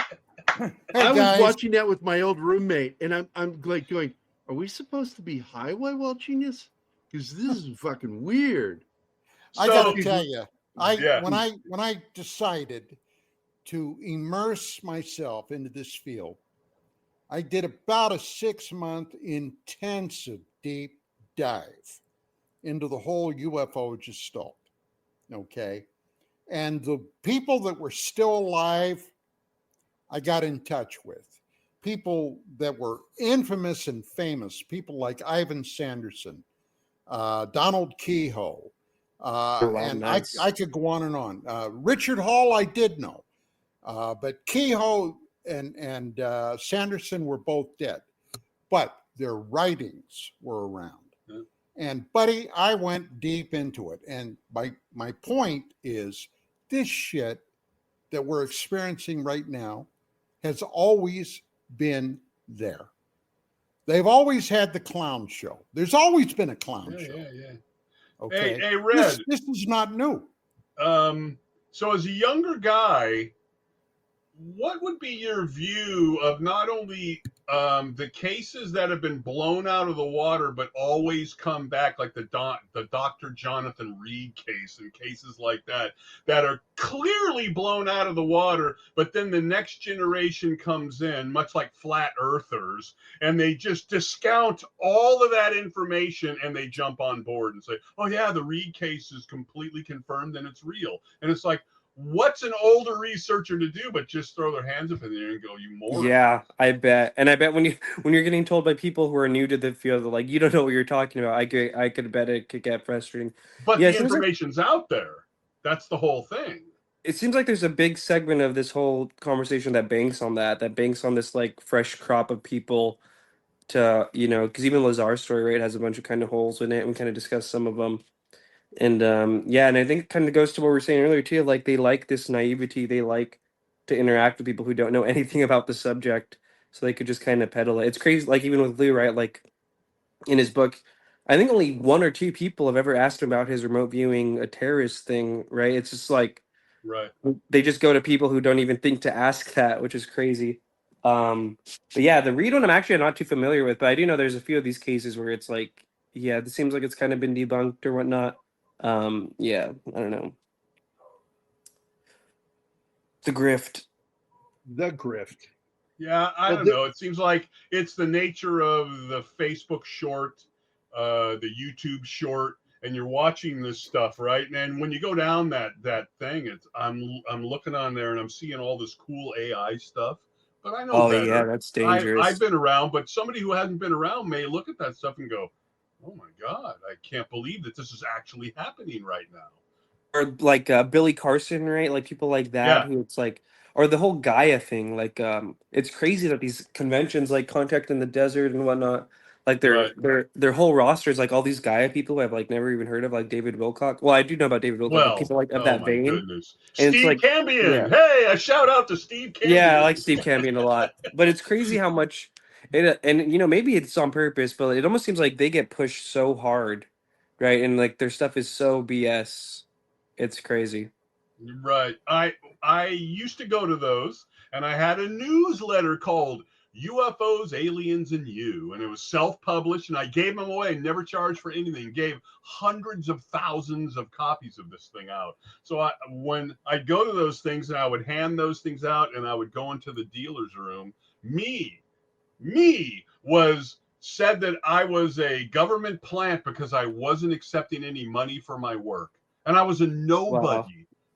E: I was watching that with my old roommate, and I'm like going, are we supposed to be high while watching this? Because this is fucking weird.
D: I gotta tell you, when I decided to immerse myself into this field, I did about a 6-month intensive deep dive into the whole UFO gestalt. Okay. And the people that were still alive, I got in touch with. People that were infamous and famous, people like Ivan Sanderson, Donald Kehoe, nice. I could go on and on. Richard Hall, I did know, but Kehoe and Sanderson were both dead, but their writings were around. Mm-hmm. And buddy, I went deep into it. And my point is, this shit that we're experiencing right now has always been there. They've always had the clown show. There's always been a clown show.
G: Yeah.
D: Okay.
G: Hey, Red.
D: This is not new.
G: So as a younger guy, what would be your view of not only the cases that have been blown out of the water but always come back, like the Dr. Jonathan Reed case and cases like that are clearly blown out of the water, but then the next generation comes in, much like flat earthers, and they just discount all of that information and they jump on board and say, oh yeah, the Reed case is completely confirmed and it's real. And it's like, what's an older researcher to do but just throw their hands up in the air and go, you moron?
F: Yeah, I bet. And I bet when you're getting told by people who are new to the field, they're like, you don't know what you're talking about. I could bet it could get frustrating.
G: But
F: Yeah,
G: the information's out there. That's the whole thing.
F: It seems like there's a big segment of this whole conversation that banks on that banks on this like fresh crop of people to, because even Lazar's story, right, has a bunch of kind of holes in it, and we kind of discussed some of them. And yeah, and I think it kind of goes to what we were saying earlier too. Like they like this naivety, they like to interact with people who don't know anything about the subject, so they could just kind of peddle it. It's crazy. Like even with Lou, right? Like in his book, I think only one or two people have ever asked him about his remote viewing a terrorist thing. Right? It's just like
G: right.
F: They just go to people who don't even think to ask that, which is crazy. But yeah, the Reed one I'm actually not too familiar with, but I do know there's a few of these cases where it's like, yeah, it seems like it's kind of been debunked or whatnot. Yeah, I don't know. The grift.
G: Yeah, I don't know. It seems like it's the nature of the Facebook short, the YouTube short, and you're watching this stuff, right? And when you go down that thing, I'm looking on there and I'm seeing all this cool AI stuff. But I know better.
F: Yeah, that's dangerous.
G: I've been around, but somebody who hasn't been around may look at that stuff and go, oh my God, I can't believe that this is actually happening right now.
F: Or like Billy Carson, right? Like people like that who it's like, or the whole Gaia thing. Like it's crazy that these conventions like Contact in the Desert and whatnot, like their whole roster is like all these Gaia people who I've like never even heard of, like David Wilcock. Well, I do know about David Wilcock, but people like of that vein.
G: Goodness.
F: And
G: Steve
F: like,
G: Cambion. Yeah. Hey, a shout out to Steve Cambion.
F: Yeah, I like Steve Cambion a lot. But it's crazy how much it, and maybe it's on purpose, but it almost seems like they get pushed so hard, right? And like their stuff is so BS. It's crazy.
G: Right. I used to go to those, and I had a newsletter called UFOs, Aliens, and You, and it was self-published, and I gave them away, never charged for anything, gave hundreds of thousands of copies of this thing out. So when I'd go to those things and I would hand those things out and I would go into the dealer's room, me was said that I was a government plant because I wasn't accepting any money for my work. And I was a nobody. Wow.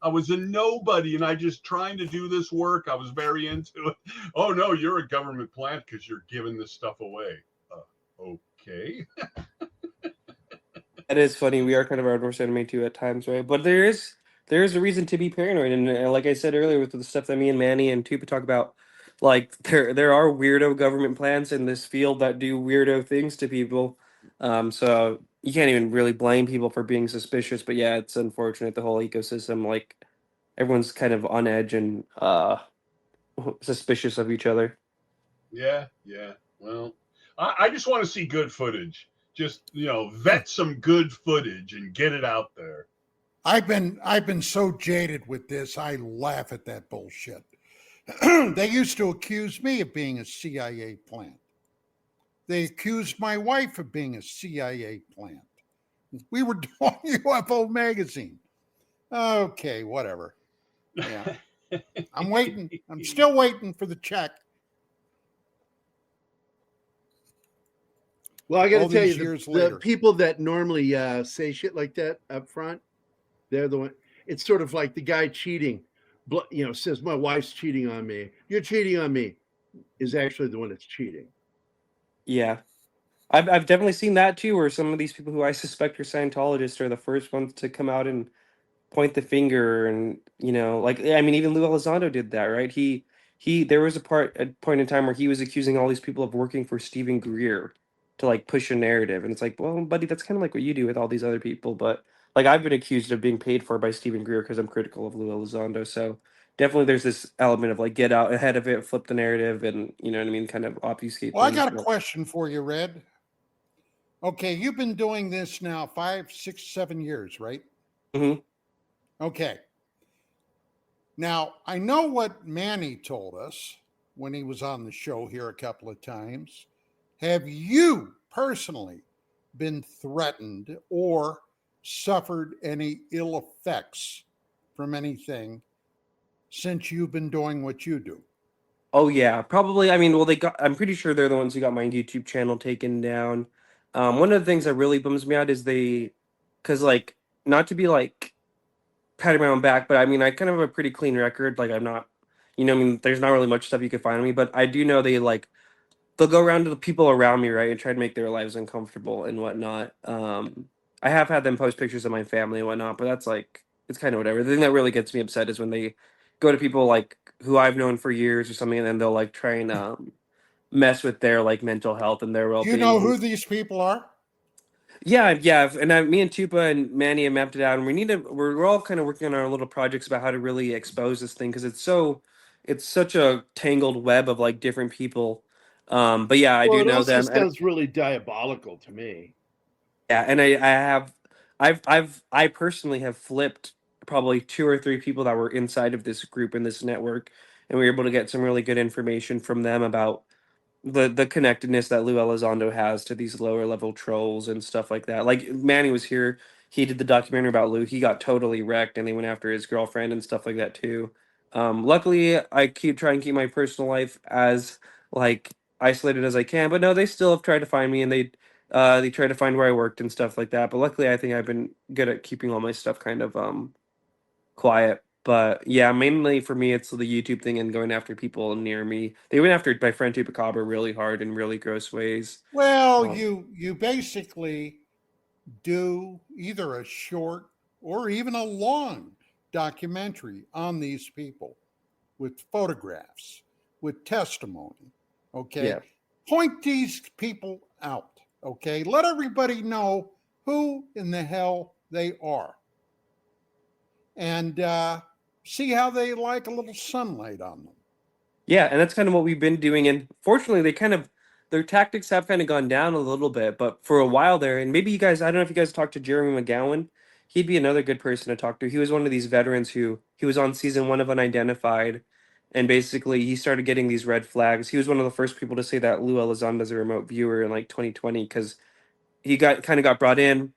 G: I was a nobody, and I just trying to do this work. I was very into it. Oh, no, you're a government plant because you're giving this stuff away. Okay.
F: That is funny. We are kind of our worst enemy too at times, right? But there is a reason to be paranoid. And like I said earlier with the stuff that me and Manny and Tupa talk about, like there are weirdo government plans in this field that do weirdo things to people. So you can't even really blame people for being suspicious, but yeah, it's unfortunate the whole ecosystem, like everyone's kind of on edge and suspicious of each other.
G: Yeah. Well, I just want to see good footage. Just vet some good footage and get it out there.
D: I've been so jaded with this. I laugh at that bullshit. They used to accuse me of being a CIA plant. They accused my wife of being a CIA plant. We were doing UFO magazine. Okay, whatever. Yeah. I'm waiting. I'm still waiting for the check.
E: Well, I got to tell you, the people that normally say shit like that up front, they're the one. It's sort of like the guy cheating, says my wife's cheating on me. You're cheating on me, is actually the one that's cheating.
F: Yeah. I've definitely seen that too, where some of these people who I suspect are Scientologists are the first ones to come out and point the finger, and like I mean, even Lou Elizondo did that, right? He there was a point in time where he was accusing all these people of working for Stephen Greer to like push a narrative, and it's like, well, buddy, that's kind of like what you do with all these other people. But like I've been accused of being paid for by Stephen Greer because I'm critical of Lou Elizondo, so definitely there's this element of like get out ahead of it, flip the narrative, and you know what I mean, kind of obfuscate.
D: Well, I got a question for you, Red. Okay, you've been doing this now 5, 6, 7 years, right?
F: Mm-hmm.
D: Okay. Now, I know what Manny told us when he was on the show here a couple of times. Have you personally been threatened or suffered any ill effects from anything since you've been doing what you do?
F: Oh yeah, probably. I mean, well, I'm pretty sure they're the ones who got my YouTube channel taken down. One of the things that really bums me out is because like, not to be like patting my own back, but I mean, I kind of have a pretty clean record. Like, I'm not, I mean, there's not really much stuff you can find on me, but I do know they'll go around to the people around me, right, and try to make their lives uncomfortable and whatnot. I have had them post pictures of my family and whatnot, but that's like, it's kind of whatever. The thing that really gets me upset is when they go to people like who I've known for years or something, and then they'll like try and mess with their like mental health and their well
D: Do you
F: being.
D: know who these people are?
F: Yeah, and me and Tupa and Manny have mapped it out, and we're all kind of working on our little projects about how to really expose this thing because it's such a tangled web of like different people. But yeah, I
E: Well,
F: do
E: it
F: know
E: also
F: them, and
E: sounds really diabolical to me.
F: yeah, and I personally have flipped probably two or three people that were inside of this group in this network, and we were able to get some really good information from them about the connectedness that Lou Elizondo has to these lower level trolls and stuff like that. Like Manny was here, he did the documentary about Lou. He got totally wrecked, and they went after his girlfriend and stuff like that too. Luckily, I try and keep my personal life as like isolated as I can. But no, they still have tried to find me, and they tried to find where I worked and stuff like that. But luckily, I think I've been good at keeping all my stuff kind of quiet. But yeah, mainly for me, it's the YouTube thing and going after people near me. They went after my friend Chupacabra really hard in really gross ways.
D: Well,
F: Um,
D: you basically do either a short or even a long documentary on these people with photographs, with testimony. Okay.
F: yeah.
D: Point these people out. Okay. Let everybody know who in the hell they are. And see how they like a little sunlight on them.
F: Yeah, and that's kind of what we've been doing. And fortunately, their tactics have kind of gone down a little bit. But for a while there, and maybe you guys, I don't know if you guys talked to Jeremy McGowan. He'd be another good person to talk to. He was one of these veterans who he was on season 1 of Unidentified, and basically he started getting these red flags. He was one of the first people to say that Lou Elizondo's a remote viewer in like 2020 because he got brought in.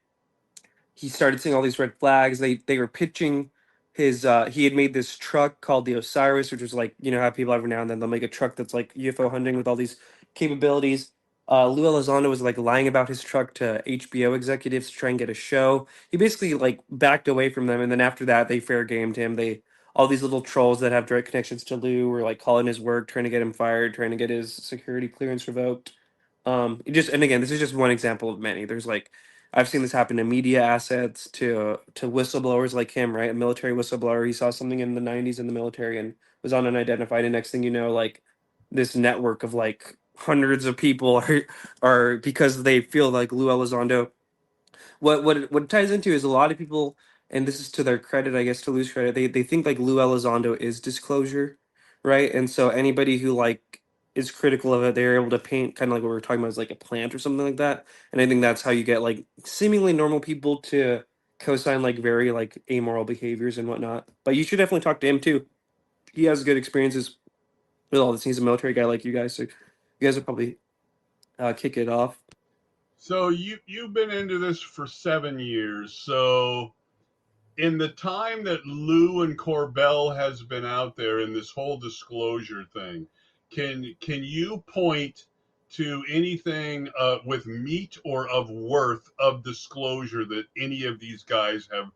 F: He started seeing all these red flags. They were pitching his he had made this truck called the Osiris, which was like, how people every now and then they'll make a truck that's like UFO hunting with all these capabilities. Lou Elizondo was like lying about his truck to HBO executives to try and get a show. He basically like backed away from them, and then after that they fair gamed him. They All these little trolls that have direct connections to Lou were like calling his work, trying to get him fired, trying to get his security clearance revoked. And again, this is just one example of many. There's like I've seen this happen to media assets, to whistleblowers like him, right? A military whistleblower. He saw something in the '90s in the military and was on unidentified. And next thing you know, like this network of like hundreds of people are because they feel like Lou Elizondo. What it ties into is a lot of people, and this is to their credit, I guess, to Lou's credit. They think like Lou Elizondo is disclosure, right? And so anybody who like is critical of it, they're able to paint kind of like what we were talking about as like a plant or something like that. And I think that's how you get like seemingly normal people to co-sign like very like amoral behaviors and whatnot. But you should definitely talk to him too. He has good experiences with all this. He's a military guy like you guys, so you guys would probably kick it off.
G: So you've been into this for 7 years. So in the time that Lou and Corbell has been out there in this whole disclosure thing, can you point to anything with meat or of worth of disclosure that any of these guys have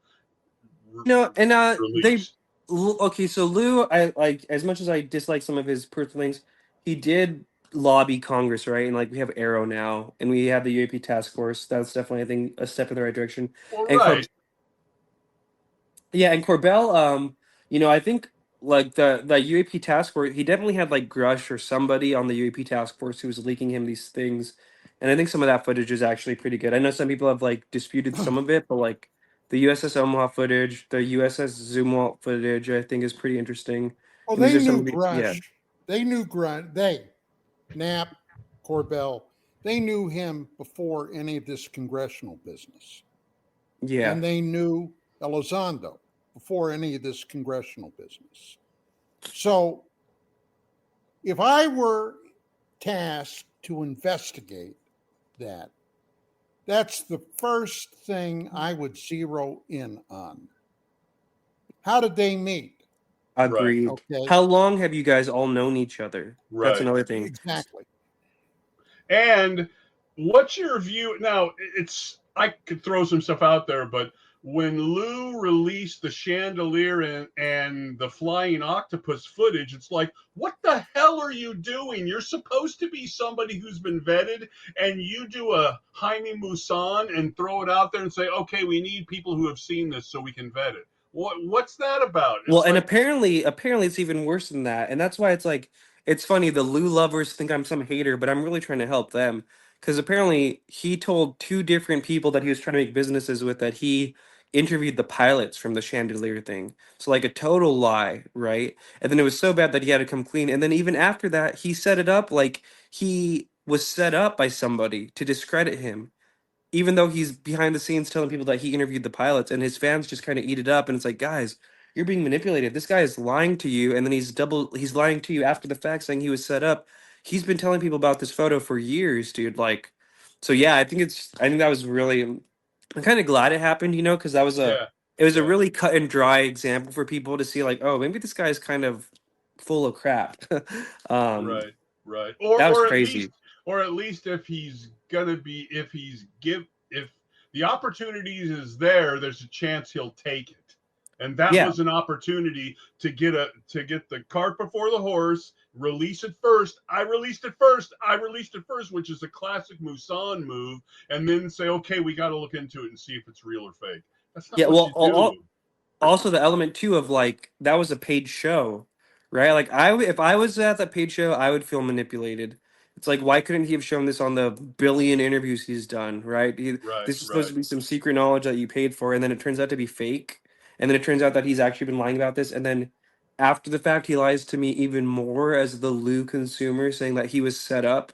F: No, and
G: released?
F: okay, so Lou, I like as much as I dislike some of his personal things, he did lobby Congress, right? And like we have Arrow now, and we have the UAP task force. That's definitely, I think, a step in the right direction.
G: Well,
F: And
G: right.
F: Yeah, and Corbell, I think like the UAP task force, he definitely had like Grush or somebody on the UAP task force who was leaking him these things, and I think some of that footage is actually pretty good. I know some people have like disputed some of it, but like the USS Omaha footage, the USS Zumwalt footage, I think is pretty interesting.
D: Oh,
F: And these
D: they
F: are some
D: knew
F: of the yeah,
D: Grush. They knew Grunt. Knapp, Corbell, they knew him before any of this congressional business.
F: yeah.
D: And they knew Elizondo before any of this congressional business. So, if I were tasked to investigate that, that's the first thing I would zero in on. How did they meet?
F: Agreed.
D: Okay.
F: How long have you guys all known each other? That's another thing.
D: Exactly.
G: And what's your view now? I could throw some stuff out there, but when Lou released the chandelier and the flying octopus footage, it's like, what the hell are you doing? You're supposed to be somebody who's been vetted, and you do a Jaime Maussan and throw it out there and say, okay, we need people who have seen this so we can vet it. What's that about?
F: Well, and apparently it's even worse than that. And that's why it's like, it's funny, the Lou lovers think I'm some hater, but I'm really trying to help them. Because apparently he told two different people that he was trying to make businesses with that he interviewed the pilots from the chandelier thing. So like a total lie, right? And then it was so bad that he had to come clean. And then even after that, he set it up like he was set up by somebody to discredit him, even though he's behind the scenes telling people that he interviewed the pilots, and his fans just kind of eat it up. And it's like, guys, you're being manipulated. This guy is lying to you, and then he's lying to you after the fact, saying he was set up. He's been telling people about this photo for years, dude. Like, so yeah, I think that was really, I'm kind of glad it happened, because that was a really cut and dry example for people to see, like, oh, maybe this guy's kind of full of crap.
G: Right.
F: That was crazy.
G: Or at least if the opportunities is there, there's a chance he'll take it. And that was an opportunity to get the cart before the horse, release it first. I released it first, which is a classic Maussan move, and then say, okay, we got to look into it and see if it's real or fake. That's not what you do.
F: Also the element too of like, that was a paid show, right? Like if I was at that paid show, I would feel manipulated. It's like, why couldn't he have shown this on the billion interviews he's done, right? This is supposed to be some secret knowledge that you paid for, and then it turns out to be fake. And then it turns out that he's actually been lying about this. And then after the fact, he lies to me even more as the Lou consumer, saying that he was set up.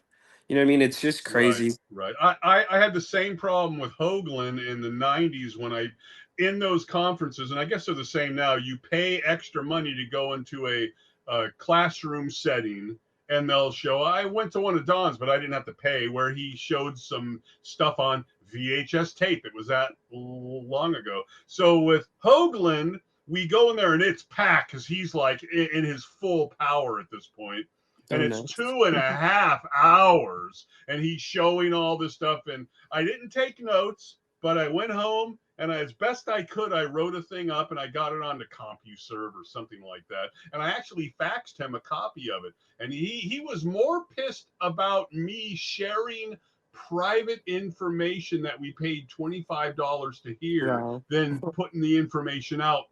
F: You know what I mean? It's just crazy.
G: Right. I had the same problem with Hoagland in the 90s when in those conferences, and I guess they're the same now, you pay extra money to go into a classroom setting, and they'll show, I went to one of Don's, but I didn't have to pay, where he showed some stuff on VHS tape. It was that long ago. So with Hoagland, we go in there and it's packed because he's like in his full power at this point. And it's 2.5 hours, and he's showing all this stuff. And I didn't take notes, but I went home, and as best I could, I wrote a thing up, and I got it onto CompuServe or something like that. And I actually faxed him a copy of it. And he was more pissed about me sharing private information that we paid $25 to hear than putting the information out.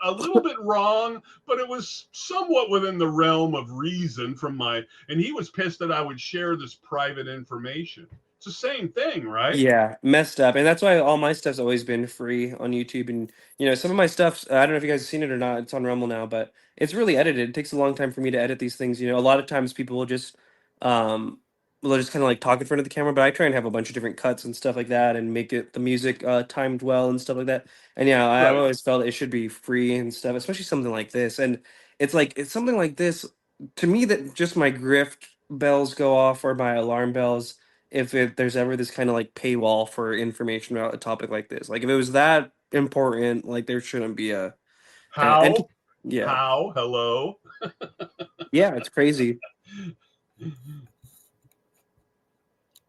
G: A little bit wrong, but it was somewhat within the realm of reason and he was pissed that I would share this private information. It's the same thing, right?
F: Yeah, messed up. And that's why all my stuff's always been free on YouTube. And, some of my stuff, I don't know if you guys have seen it or not, it's on Rumble now, but it's really edited. It takes a long time for me to edit these things. A lot of times people will just kind of like talk in front of the camera, but I try and have a bunch of different cuts and stuff like that and make it the music timed well and stuff like that. And yeah, I've always felt it should be free and stuff, especially something like this. And it's something like this, to me, that just my grift bells go off, or my alarm bells, if there's ever this kind of like paywall for information about a topic like this. Like if it was that important, like there shouldn't be a
G: how.
F: Hello. Yeah, it's crazy.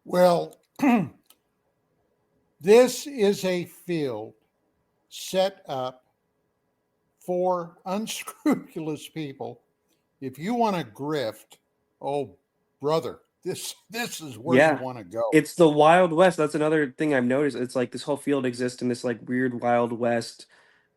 D: Well, this is a field set up for unscrupulous people. If you want to grift, oh brother, this is where you want to go.
F: It's the Wild West. That's another thing I've noticed. It's like this whole field exists in this like weird Wild West,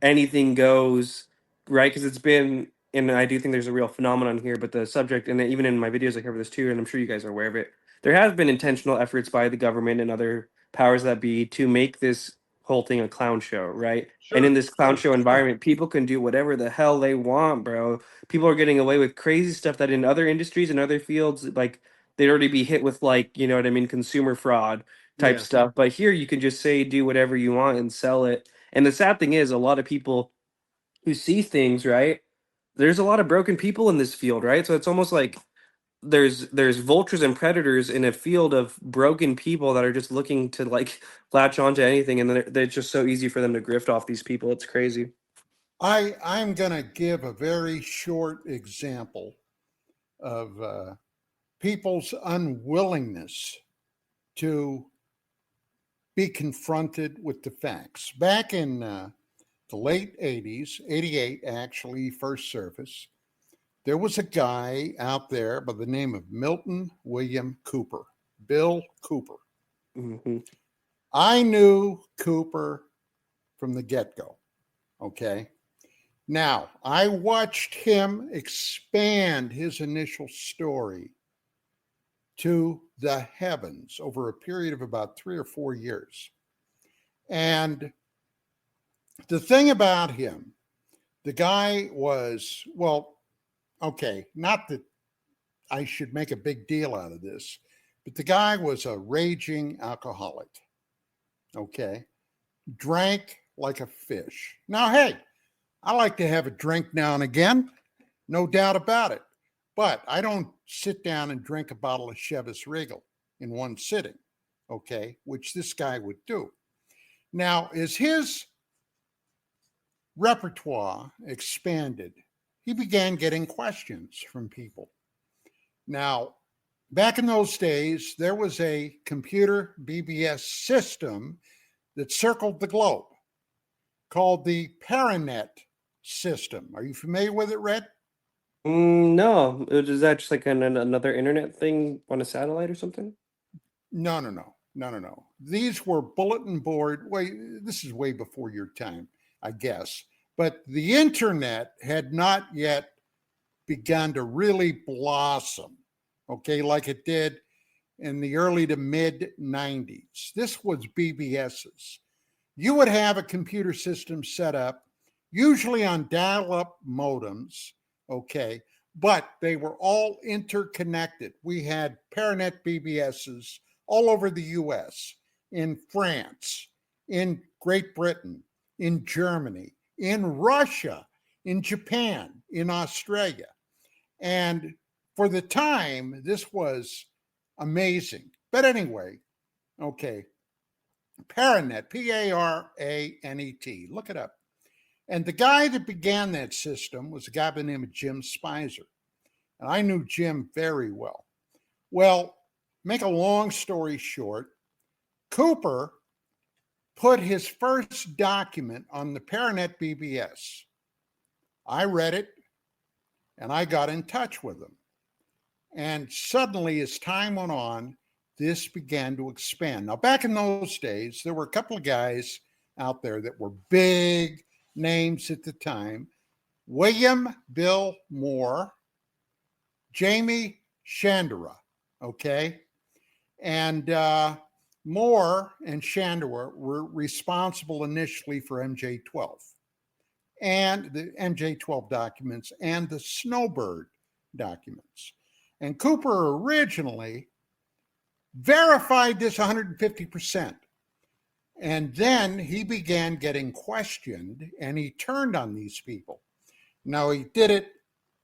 F: anything goes, right? Because it's been, and I do think there's a real phenomenon here, but the subject, and even in my videos I cover this too, and I'm sure you guys are aware of it, there have been intentional efforts by the government and other powers that be to make this whole thing a clown show, right? And in this clown show environment, people can do whatever the hell they want, bro. People are getting away with crazy stuff that in other industries and other fields, like, they'd already be hit with, like, you know what I mean, consumer fraud type stuff. But here you can just say, do whatever you want and sell it. And the sad thing is, a lot of people who see things, right, there's a lot of broken people in this field, right? So it's almost like there's vultures and predators in a field of broken people that are just looking to like latch onto anything, and they're just so easy for them to grift off these people. It's crazy.
D: I'm going to give a very short example of people's unwillingness to be confronted with the facts. Back in the late 80s, 88 actually, first service, there was a guy out there by the name of Milton William Cooper, Bill Cooper.
F: Mm-hmm.
D: I knew Cooper from the get-go, okay? Now, I watched him expand his initial story to the heavens over a period of about 3 or 4 years. And the thing about him, the guy was, well, okay, not that I should make a big deal out of this, but the guy was a raging alcoholic, okay? Drank like a fish. Now, hey, I like to have a drink now and again, no doubt about it. But I don't sit down and drink a bottle of Chivas Regal in one sitting, okay, which this guy would do. Now, as his repertoire expanded, he began getting questions from people. Now, back in those days, there was a computer BBS system that circled the globe called the Paranet system. Are you familiar with it, Red?
F: No, is that just like another internet thing on a satellite or something?
D: No. These were bulletin board. This is way before your time, I guess. But the internet had not yet begun to really blossom, okay, like it did in the early to mid 90s. This was BBSs. You would have a computer system set up, usually on dial-up modems, okay, but they were all interconnected. We had Paranet BBSs all over the US, in France, in Great Britain, in Germany, in Russia, in Japan, in Australia. And for the time, this was amazing. But anyway, okay, Paranet, Paranet, look it up. And the guy that began that system was a guy by the name of Jim Spicer. And I knew Jim very well. Well, make a long story short, Cooper put his first document on the Paranet BBS. I read it and I got in touch with him. And suddenly, as time went on, this began to expand. Now, back in those days, there were a couple of guys out there that were big names at the time. William Bill Moore, Jamie Chandra, okay? And Moore and Chandra were responsible initially for MJ12 and the MJ12 documents and the Snowbird documents. And Cooper originally verified this 150%. And then he began getting questioned and he turned on these people. Now, he did it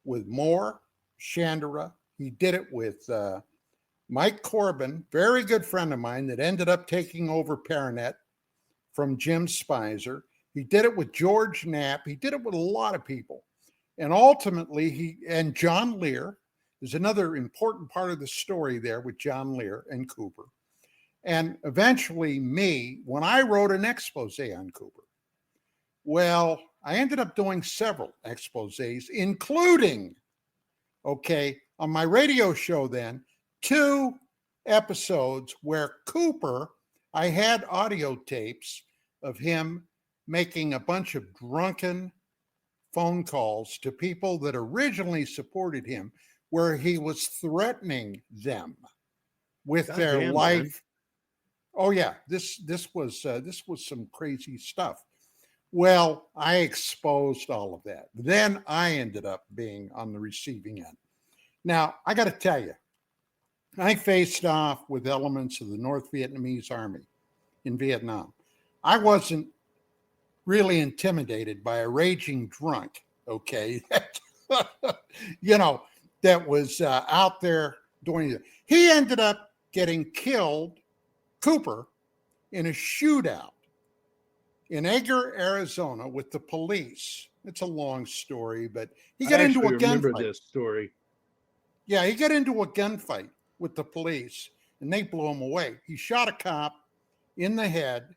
D: with Moore, Chandra. He did it with Mike Corbin, very good friend of mine that ended up taking over Paranet from Jim Spicer. He did it with George Knapp. He did it with a lot of people. And ultimately, and John Lear is another important part of the story there with John Lear and Cooper. And eventually me, when I wrote an expose on Cooper, well, I ended up doing several exposés, including, okay, on my radio show then, 2 episodes where Cooper, I had audio tapes of him making a bunch of drunken phone calls to people that originally supported him, where he was threatening them with their life. Man. Oh yeah, this was some crazy stuff. Well, I exposed all of that. Then I ended up being on the receiving end. Now, I got to tell you, I faced off with elements of the North Vietnamese army in Vietnam. I wasn't really intimidated by a raging drunk, okay? You know, that was out there doing it. He ended up getting killed, Cooper, in a shootout in Edgar, Arizona, with the police. It's a long story, but he got into a
E: remember
D: gunfight.
E: This story.
D: Yeah, he got into a gunfight with the police, and they blew him away. He shot a cop in the head,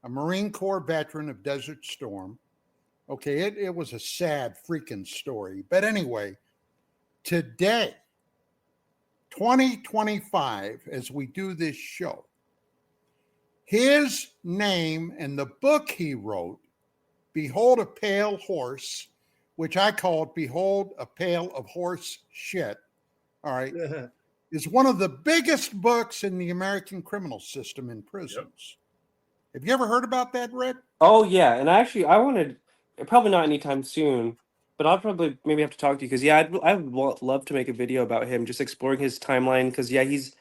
D: a Marine Corps veteran of Desert Storm. Okay, it was a sad freaking story. But anyway, today, 2025, as we do this show, his name and the book he wrote, Behold a Pale Horse, which I called Behold a Pail of Horse Shit, all right, is one of the biggest books in the American criminal system in prisons. Yep. Have you ever heard about that, Red?
F: Oh, yeah. And actually, I wanted, probably not anytime soon, but I'll probably maybe have to talk to you because, yeah, I would love to make a video about him, just exploring his timeline because, yeah, he's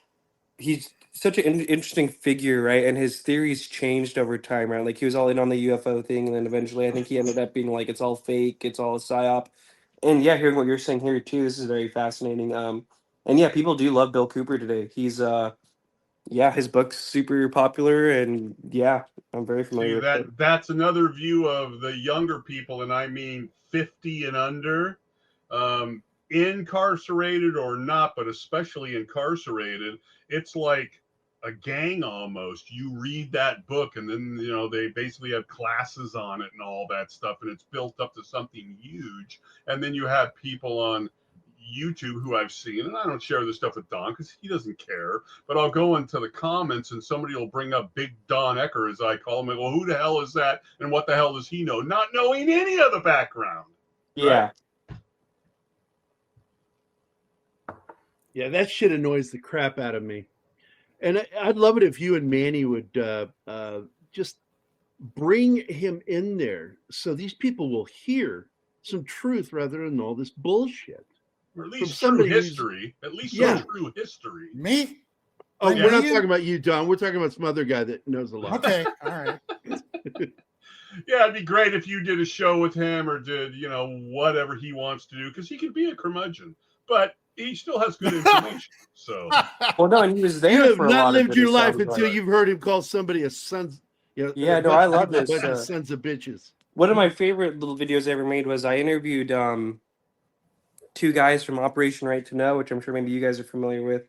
F: such an interesting figure, right? And his theories changed over time, right? Like he was all in on the UFO thing, and then eventually I think he ended up being like, it's all fake, it's all a psyop. And yeah, hearing what you're saying here too, this is very fascinating. And yeah, people do love Bill Cooper today. He's yeah, his book's super popular, and yeah, I'm very familiar with it.
G: That's another view of the younger people, and I mean 50 and under. Incarcerated or not, but especially incarcerated, it's like a gang almost. You read that book and then, you know, they basically have classes on it and all that stuff, and it's built up to something huge. And then you have people on YouTube who I've seen, and I don't share this stuff with Don because he doesn't care, but I'll go into the comments and somebody will bring up Big Don Ecker, as I call him, and, well, who the hell is that and what the hell does he know, not knowing any of the background.
F: Yeah.
G: Right?
E: Yeah, that shit annoys the crap out of me. And I'd love it if you and Manny would just bring him in there so these people will hear some truth rather than all this bullshit.
G: Or at least true history. At least some true history.
D: Me?
E: Oh, we're not talking about you, Don. We're talking about some other guy that knows a lot.
D: Okay, all right.
G: Yeah, it'd be great if you did a show with him or did, you know, whatever he wants to do, because he could be a curmudgeon. But he still has good information. So,
F: well, no, and he was there.
E: You have
F: for a
E: not
F: lot
E: lived
F: of
E: your
F: it,
E: life until you've heard him call somebody a son. You know,
F: yeah, no, I love this.
E: Sons of bitches.
F: One of my favorite little videos I ever made was I interviewed two guys from Operation Right to Know, which I'm sure maybe you guys are familiar with.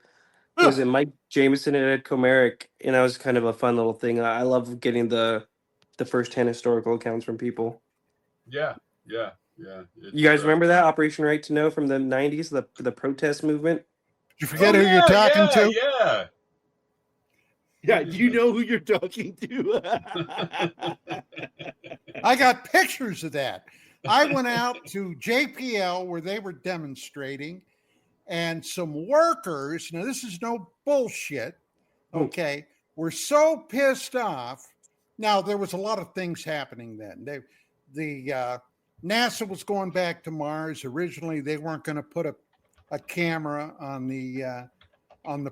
F: Was it Mike Jameson and Ed Comerick? And that was kind of a fun little thing. I love getting the first-hand historical accounts from people.
G: Yeah.
F: You guys remember that Operation Right to Know from the 90s, the protest movement?
D: Did you forget who you're talking to?
G: Yeah.
E: Yeah, you know who you're talking to.
D: I got pictures of that. I went out to JPL where they were demonstrating, and some workers, now this is no bullshit, okay, were so pissed off. Now, there was a lot of things happening then. NASA was going back to Mars. Originally, they weren't going to put a camera on the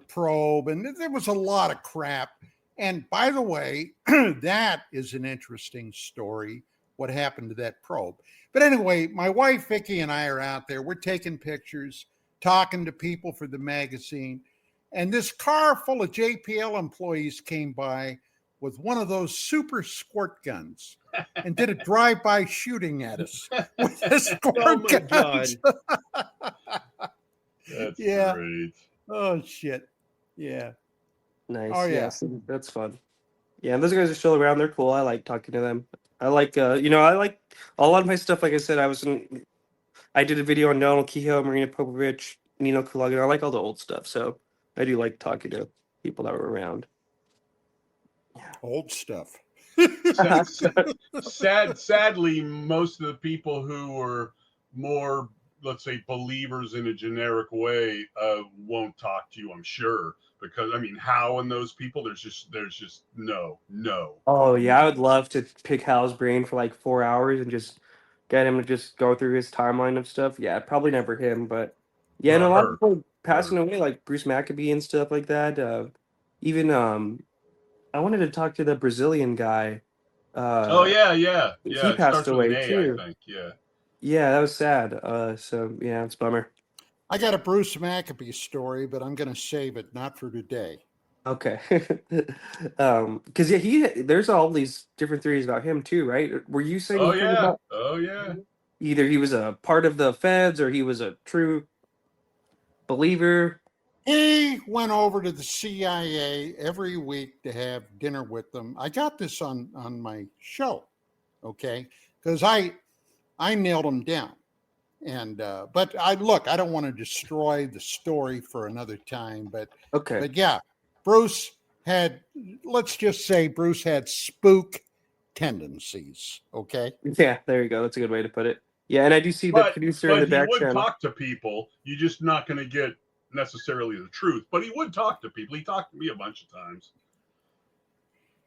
D: probe, and there was a lot of crap. And by the way, that is an interesting story, what happened to that probe. But anyway, my wife, Vicki, and I are out there. We're taking pictures, talking to people for the magazine. And this car full of JPL employees came by with one of those super squirt guns and did a drive-by shooting at us with a squirt gun.
E: God.
G: That's great.
D: Oh, shit. Yeah.
F: Nice.
D: Oh, yeah.
F: That's fun. Yeah, and those guys are still around. They're cool. I like talking to them. I like, I like a lot of my stuff. Like I said, I did a video on Donald Kehoe, Marina Popovich, Nino Kulagan. I like all the old stuff. So I do like talking to people that were around.
D: Yeah. Old stuff.
G: Sadly, most of the people who were more, let's say, believers in a generic way won't talk to you, I'm sure, because I mean, Howe and those people, there's just no.
F: Oh yeah, I would love to pick Hal's brain for like 4 hours and just get him to just go through his timeline of stuff. Yeah, probably never him, but yeah, and a lot of people passing away, like Bruce Maccabee and stuff like that. Even I wanted to talk to the Brazilian guy.
G: Yeah.
F: He passed away too.
G: I think. Yeah.
F: Yeah, that was sad. So yeah, it's a bummer.
D: I got a Bruce Maccabee story, but I'm going to save it, not for today.
F: Okay. Because there's all these different theories about him too, right? Were you saying?
G: Oh yeah. Oh yeah.
F: Either he was a part of the feds or he was a true believer.
D: He went over to the CIA every week to have dinner with them. I got this on my show, okay? Because I nailed him down. And but I don't want to destroy the story for another time, but
F: okay.
D: But yeah, Bruce had, let's just say Bruce had spook tendencies, okay?
F: Yeah, there you go. That's a good way to put it. Yeah, and I do see the producer in the back channel.
G: He would talk to people. You're just not going to get necessarily the truth, but he would talk to people. He talked to me a bunch of times.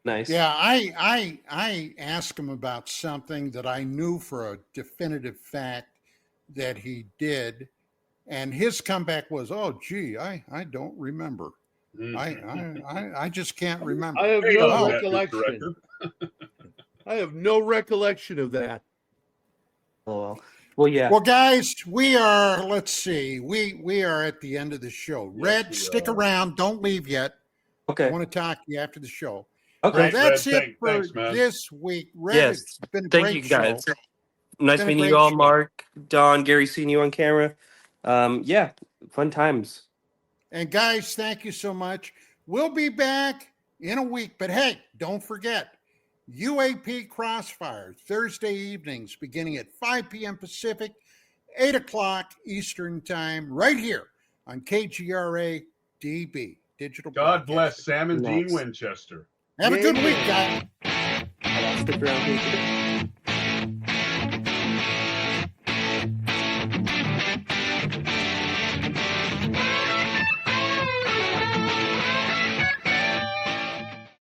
F: Nice.
D: Yeah, I asked him about something that I knew for a definitive fact that he did, and his comeback was, "Oh, gee, I don't remember. I just can't remember."
E: I have no recollection. I have no recollection of that.
F: Oh, well, yeah.
D: Well, guys, we are. Let's see. We are at the end of the show. Yes, Red, stick around. Don't leave yet.
F: Okay.
D: I want to talk to you after the show.
F: Okay.
D: So that's it for this week. Red,
F: yes.
D: It's been a
F: Thank
D: great
F: you, guys.
D: show.
F: Nice meeting you all, Mark, Don, Gerry, seeing you on camera. Yeah, fun times.
D: And guys, thank you so much. We'll be back in a week. But hey, don't forget, UAP Crossfire, Thursday evenings, beginning at 5 p.m. Pacific, 8 o'clock Eastern Time, right here on KGRA DB, Digital.
G: God bless Sam and Dean Winchester.
D: Have a good week, guys.
F: I'll stick around here.